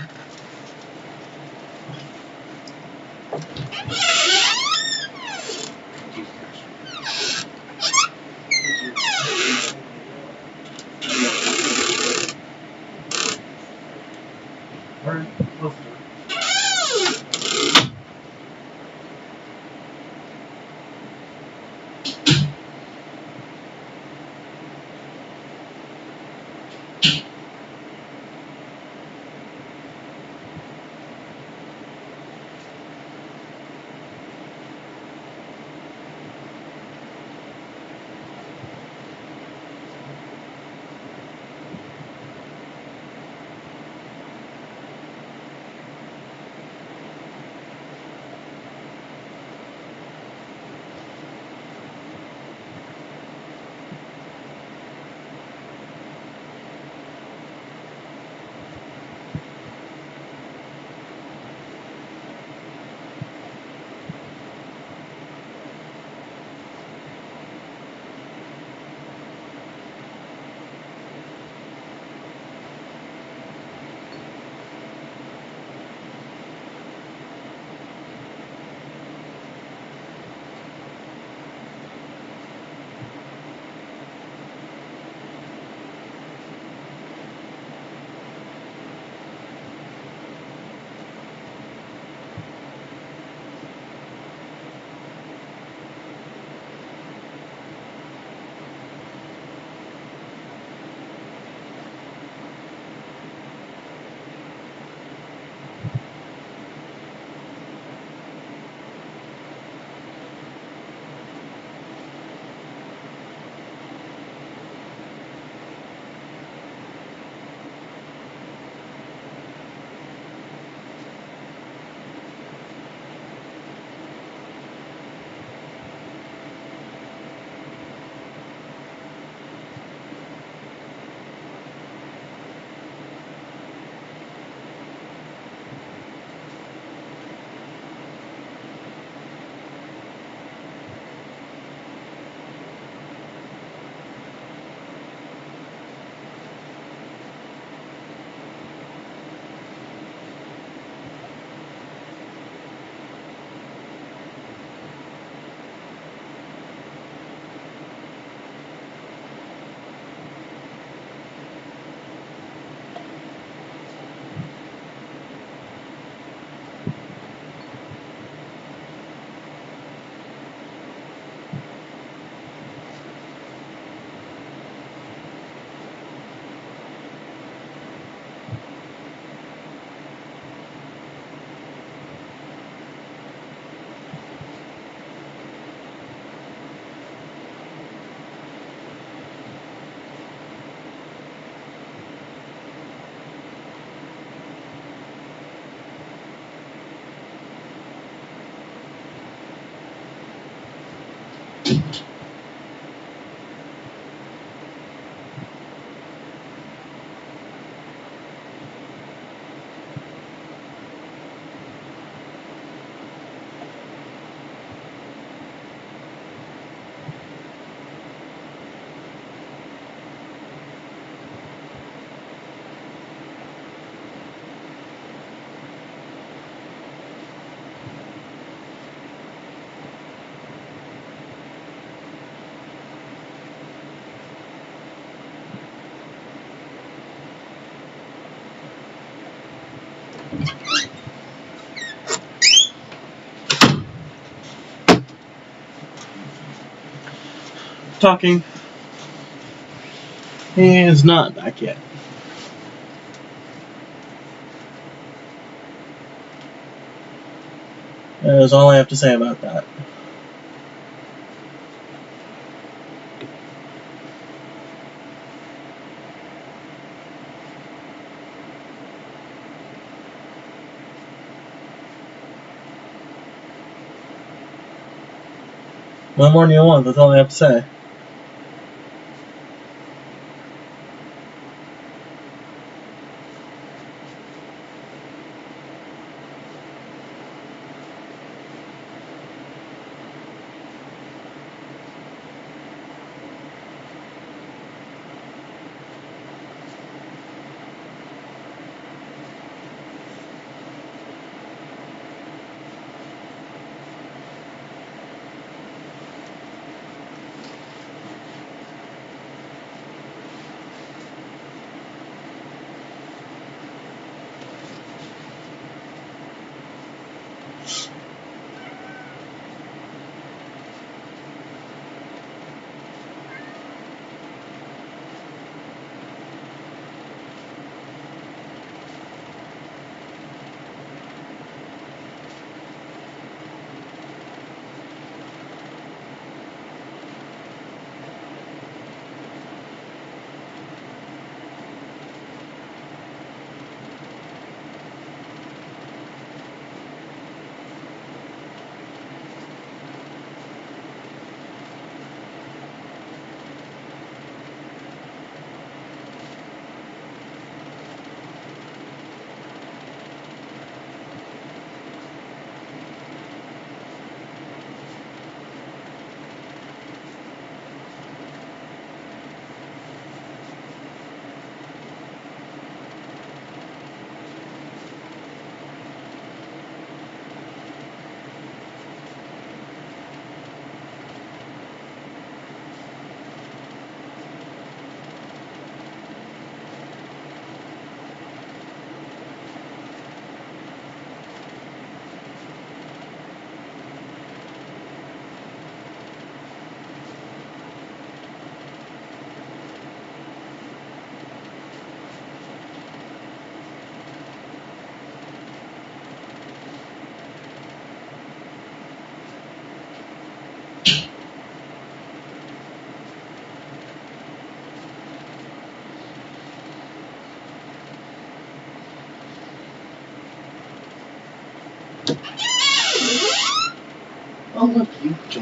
Talking. He is not back yet. That is all I have to say about that. What more do you want? That's all I have to say.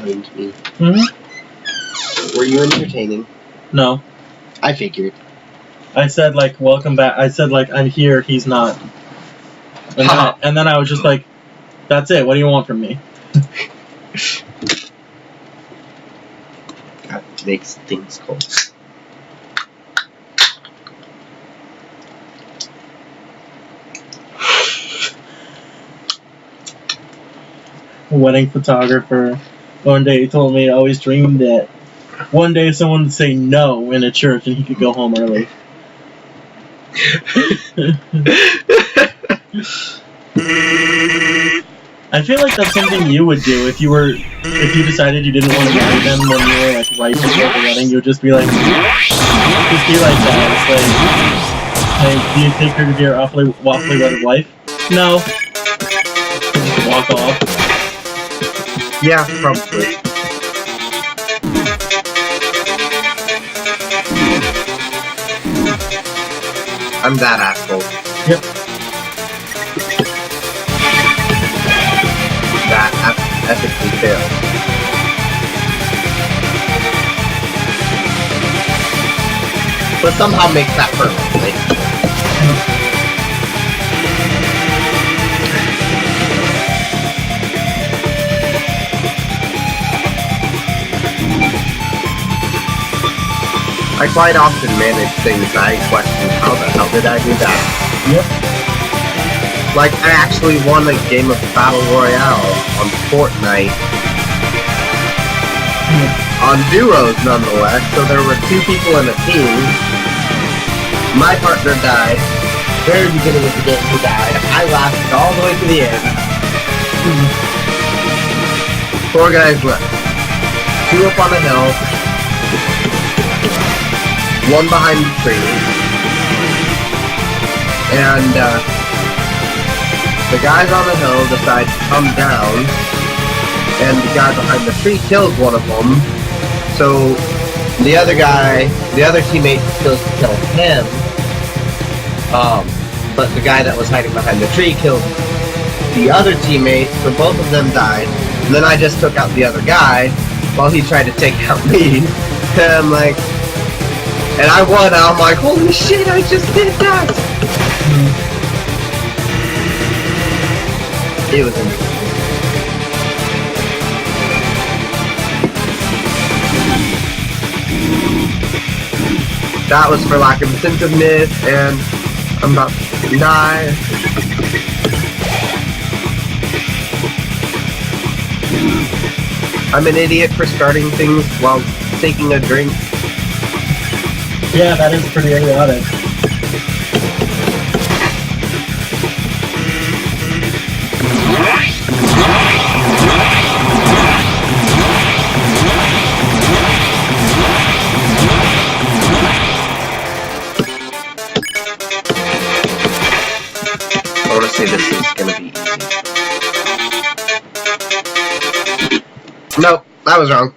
behind me. Mm-hmm. Were you entertaining? No. I figured. I said, like, welcome back. I said, like, I'm here, he's not. And then I was just like, that's it, what do you want from me? That makes things cold. Wedding photographer. One day he told me he always dreamed that one day someone would say no in a church and he could go home early. I feel like that's something you would do if you decided you didn't want to marry them when you were like right before the wedding. You would just be like that. It's like, hey, do you take her to be your awfully wedded wife? No. Just walk off. Yeah, probably. I'm that asshole. Yep. That ethically failed. But somehow makes that perfectly. I quite often manage things I question how the hell did I do that? Yep. Like, I actually won a game of Battle Royale on Fortnite. On duos, nonetheless, so there were 2 people in a team. My partner died. Very beginning of the game, he died. I lasted all the way to the end. 4 guys left. 2 up on a hill. 1 behind the tree. And, the guys on the hill decide to come down, and the guy behind the tree kills one of them. So the other teammate goes to kill him. But the guy that was hiding behind the tree killed the other teammate, so both of them died. And then I just took out the other guy while he tried to take out me. And I'm like, and I won. I'm like, holy shit! I just did that. It was amazing. That was for lack of attentiveness, and I'm about to die. I'm an idiot for starting things while taking a drink. Yeah, that is pretty idiotic. I want to say this is gonna be easy. Nope, I was wrong.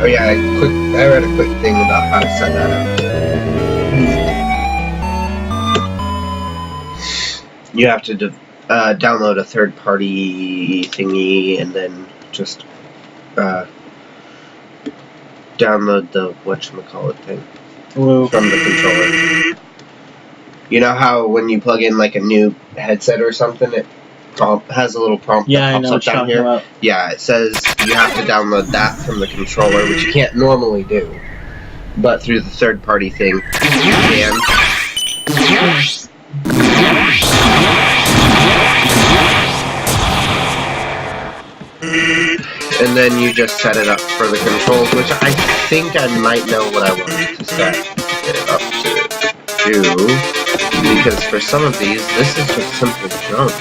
Oh yeah, I read a quick thing about how to set that up. You have to download a third-party thingy and then just download the whatchamacallit thing from the controller. You know how when you plug in like a new headset or something, it has a little prompt that pops up down here? About. Yeah, it says you have to download that from the controller, which you can't normally do. But through the third-party thing, you can. And then you just set it up for the controls, which I think I might know what I want to set it up to do. Because for some of these, this is just simple jump.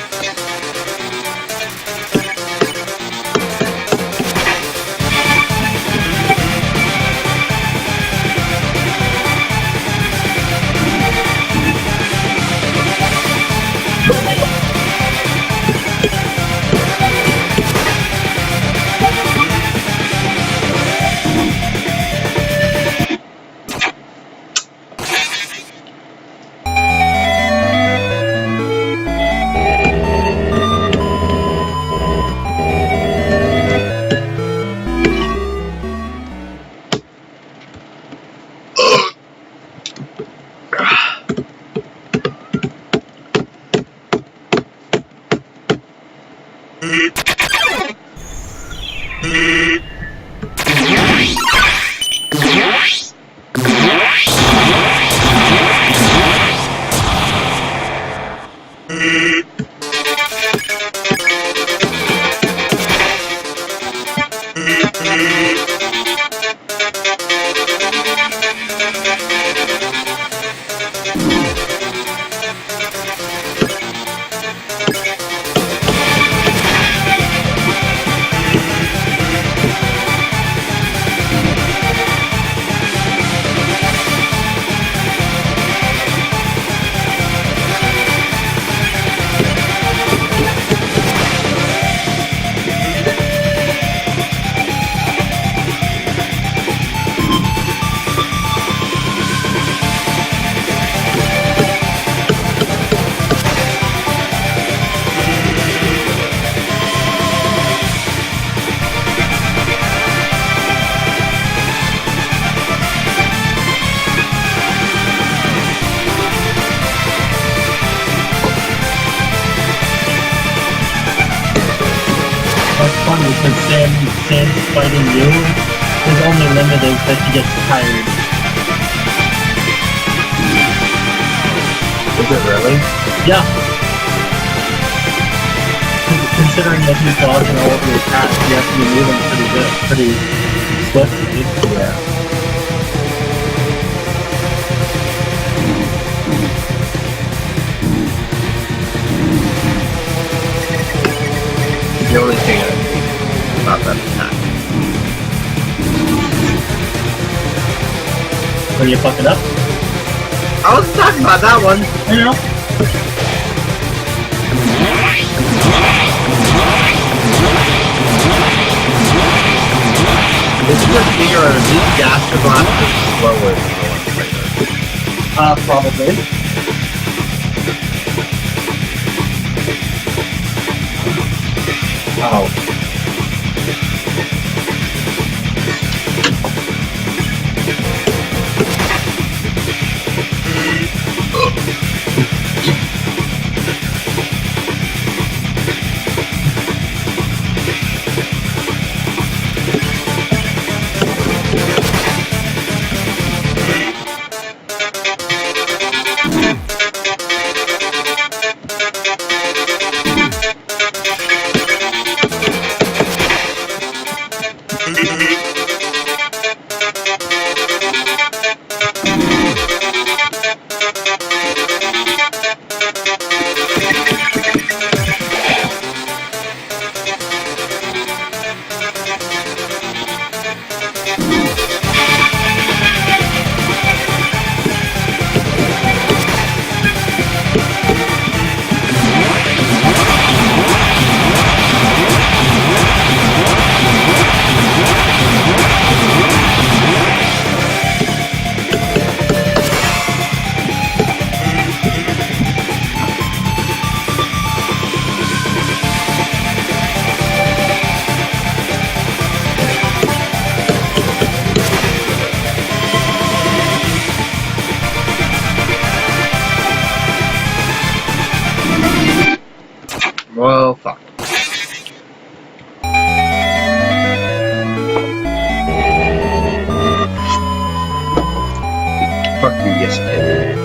That's funny because Sam's fighting you. His only limit is that he gets tired. Is it really? Yeah. Considering that he's dodging all of your attacks, he has to be moving pretty swiftly. Yeah. The only thing I hate about that attack. When you fuck it up? I wasn't talking about that one. I know. It's just bigger and these Gaster Blasters slower than the ones later. Probably. Oh. Well, fuck. Fuck you, yes, kid.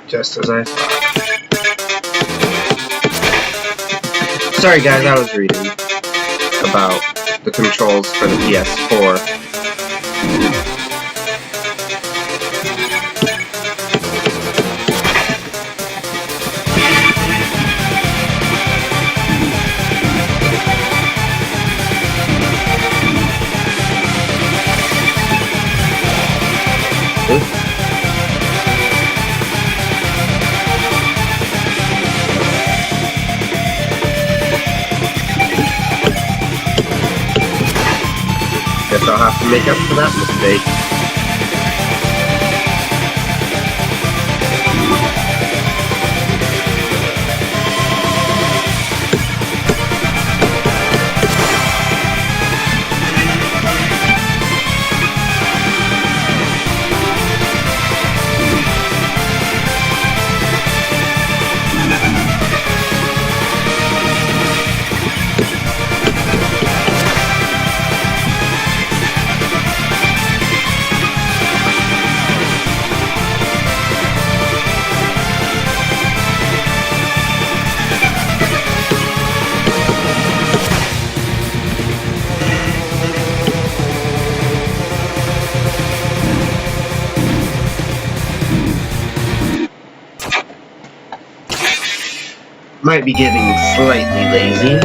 Just as I thought. Sorry guys, I was reading about the controls for the PS4. Guess I'll have to make up for that mistake. Might be getting slightly lazy.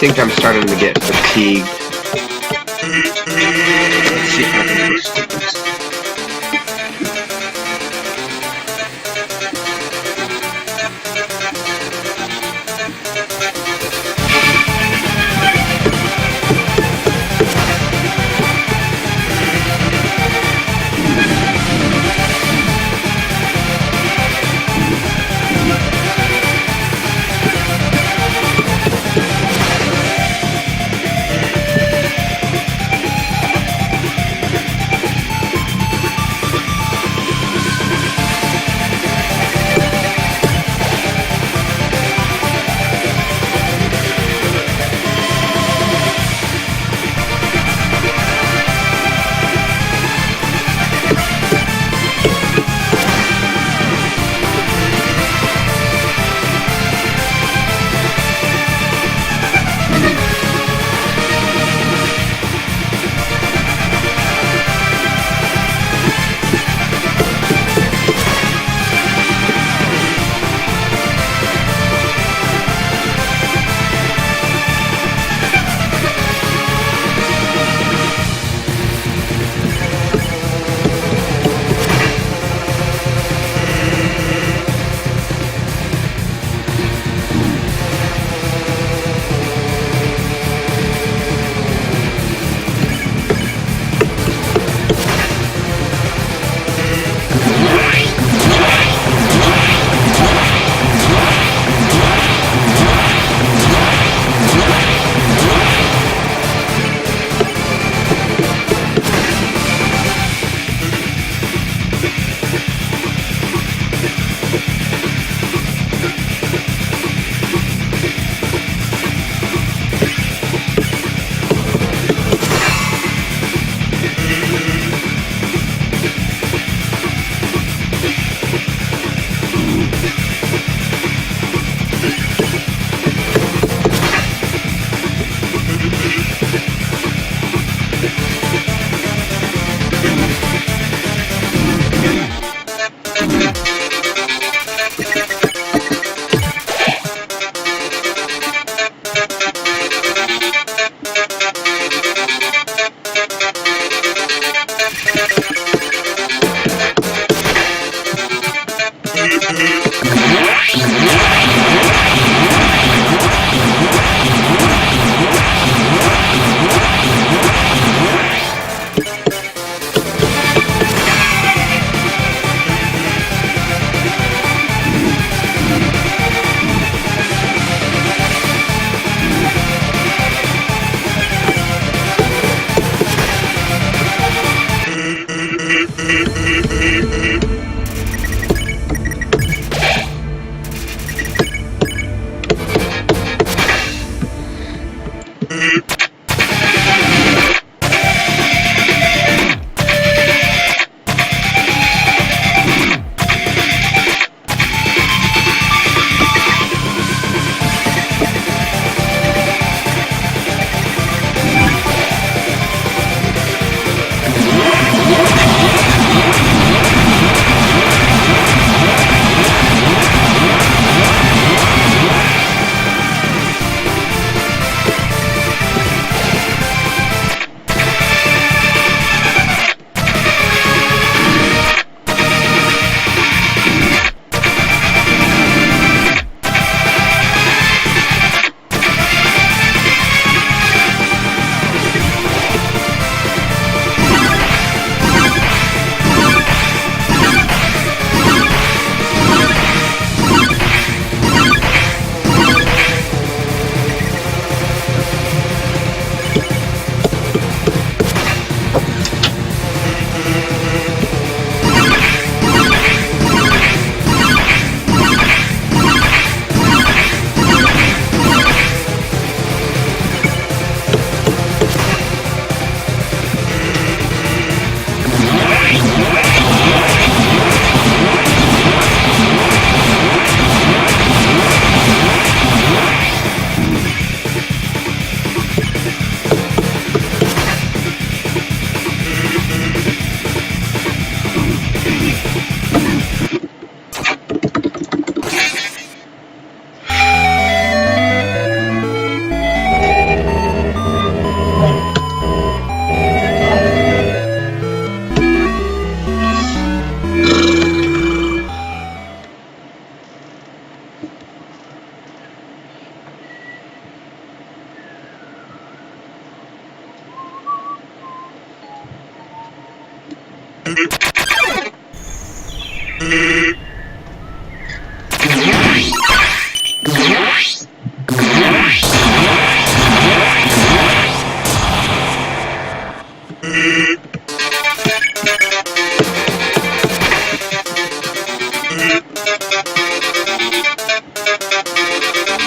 I think I'm starting to get fatigued. Let's see if I can push this.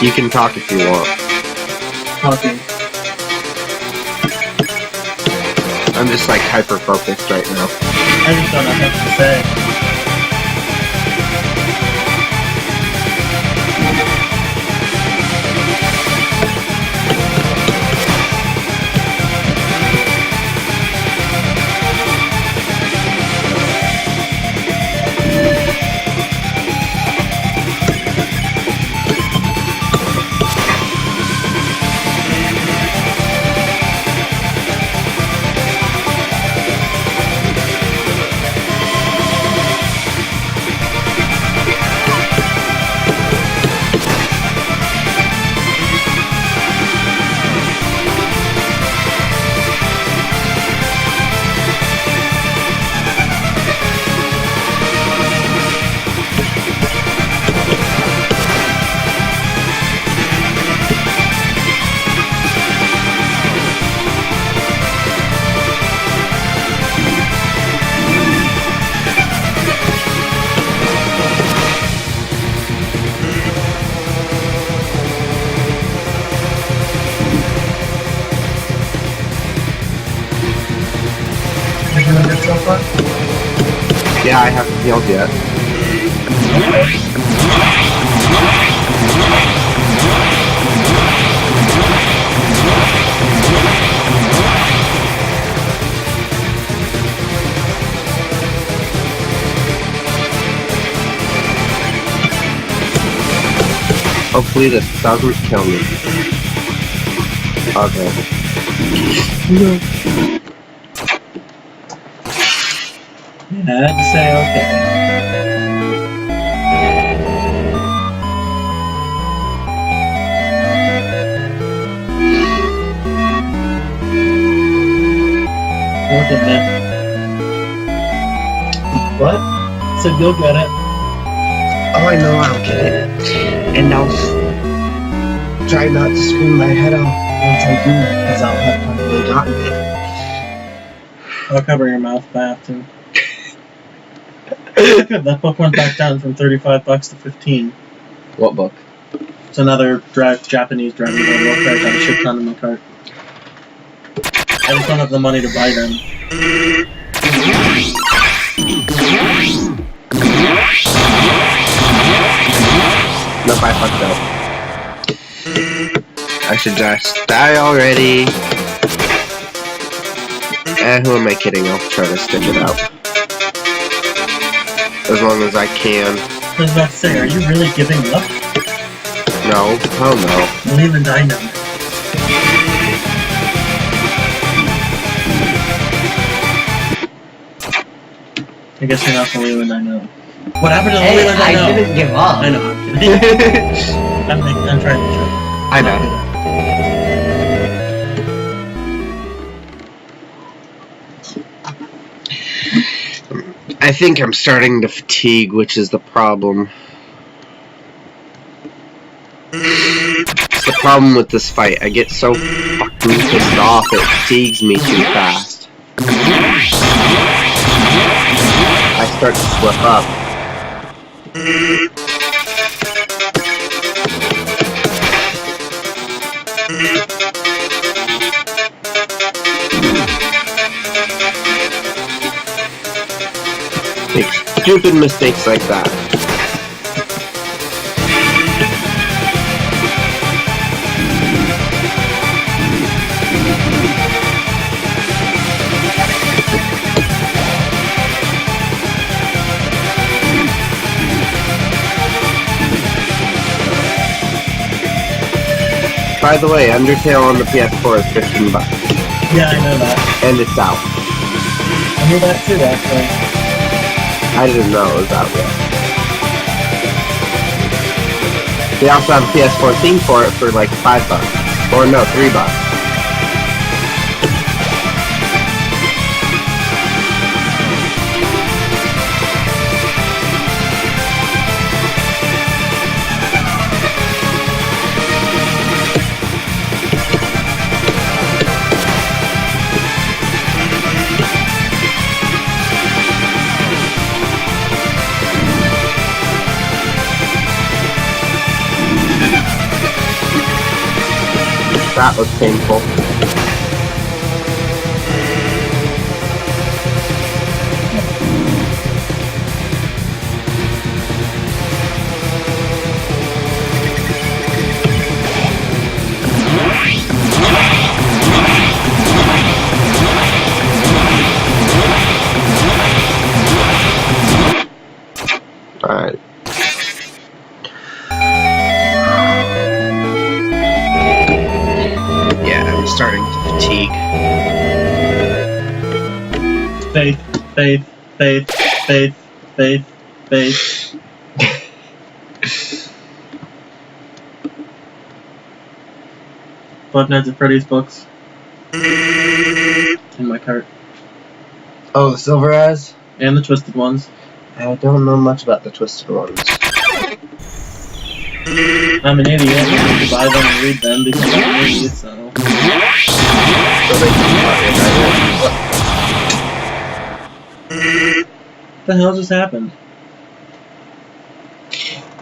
You can talk if you want. Okay. I'm just like hyper focused right now. I just don't know what to say. So far? Yeah, I haven't healed yet. Hopefully this doesn't kill me. Okay. No. Yeah, I'd say okay. Look at that. What? So you'll get it. Oh, I know I'll get it. And I'll try not to scream my head off once I do, because I'll have probably gotten it. I'll cover your mouth by after. Look at that book went back down from $35 to $15. What book? It's another Japanese Dragon Ball book that I got a shit ton in my cart. I just don't have the money to buy them. Nope, I fucked up. I should just die already. Who am I kidding? I'll try to stick it out. As long as I can. I was about to say, are you really giving up? No. Oh no. Believe in dynamite. I guess you're not believing I know. What happened to the Hey, Leland I know? I didn't give up. I know, I'm kidding. I'm trying to joke. I know. I think I'm starting to fatigue, which is the problem. It's the problem with this fight. I get so fucking pissed off, it fatigues me too fast. I start to slip up. Make stupid mistakes like that. By the way, Undertale on the PS4 is $15. Yeah, I know that. And it's out. I knew that too, actually. I didn't know it was out yet. They also have a PS14 for it for like $5. Or no, $3. That was painful. Alright. I'm starting to fatigue. Faith, faith, faith, faith, faith, faith. Five Nights at Freddy's books. In my cart. Oh, the Silver Eyes? And the Twisted ones. I don't know much about the Twisted ones. I'm an idiot. I need to buy them and read them because I'm an idiot, so. What the hell just happened?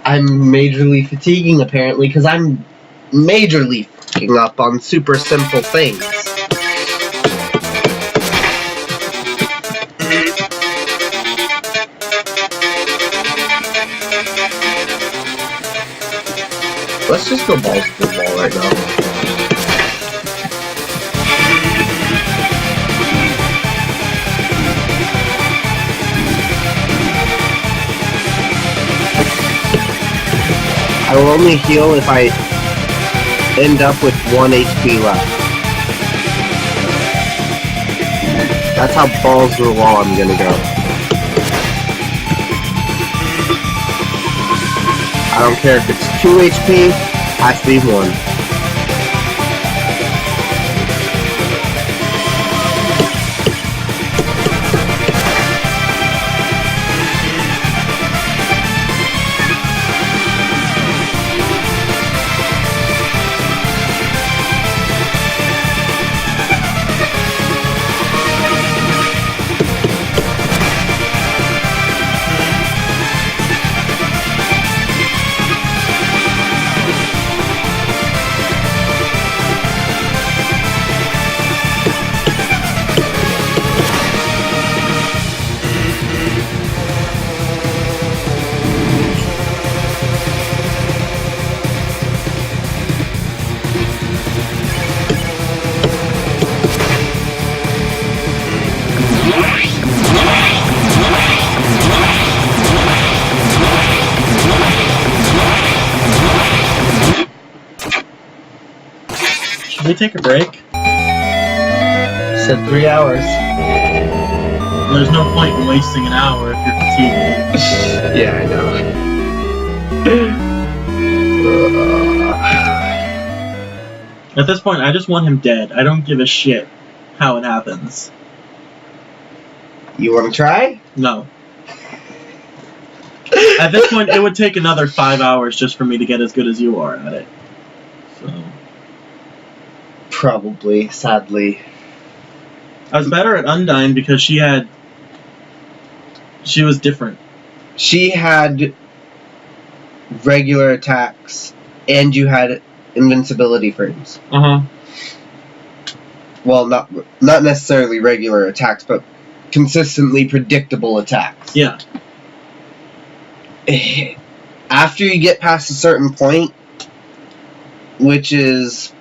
I'm majorly fatiguing apparently because I'm majorly fucking up on super simple things. Let's just go balls to the wall right now. I will only heal if I end up with 1 HP left. That's how balls to the wall I'm gonna go. I don't care if it's 2 HP, has to be 1. Can we take a break? Said 3 hours. There's no point in wasting an hour if you're fatigued. Yeah, I know. At this point, I just want him dead. I don't give a shit how it happens. You want to try? No. At this point, it would take another 5 hours just for me to get as good as you are at it. So. Probably, sadly. I was better at Undyne because she was different. She had regular attacks, and you had invincibility frames. Uh-huh. Well, not necessarily regular attacks, but consistently predictable attacks. Yeah. After you get past a certain point, which is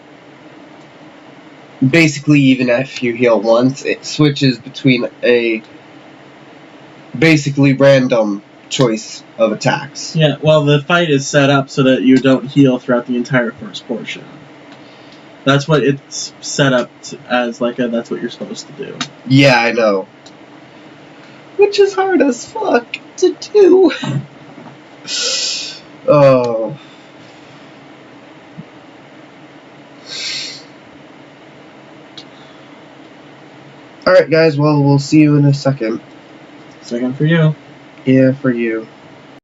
basically even if you heal once, it switches between a basically random choice of attacks. Yeah, well, the fight is set up so that you don't heal throughout the entire first portion. That's what it's set up as, that's what you're supposed to do. Yeah, I know. Which is hard as fuck to do. Oh. Alright, guys, well, we'll see you in a second. Second for you. Yeah, for you.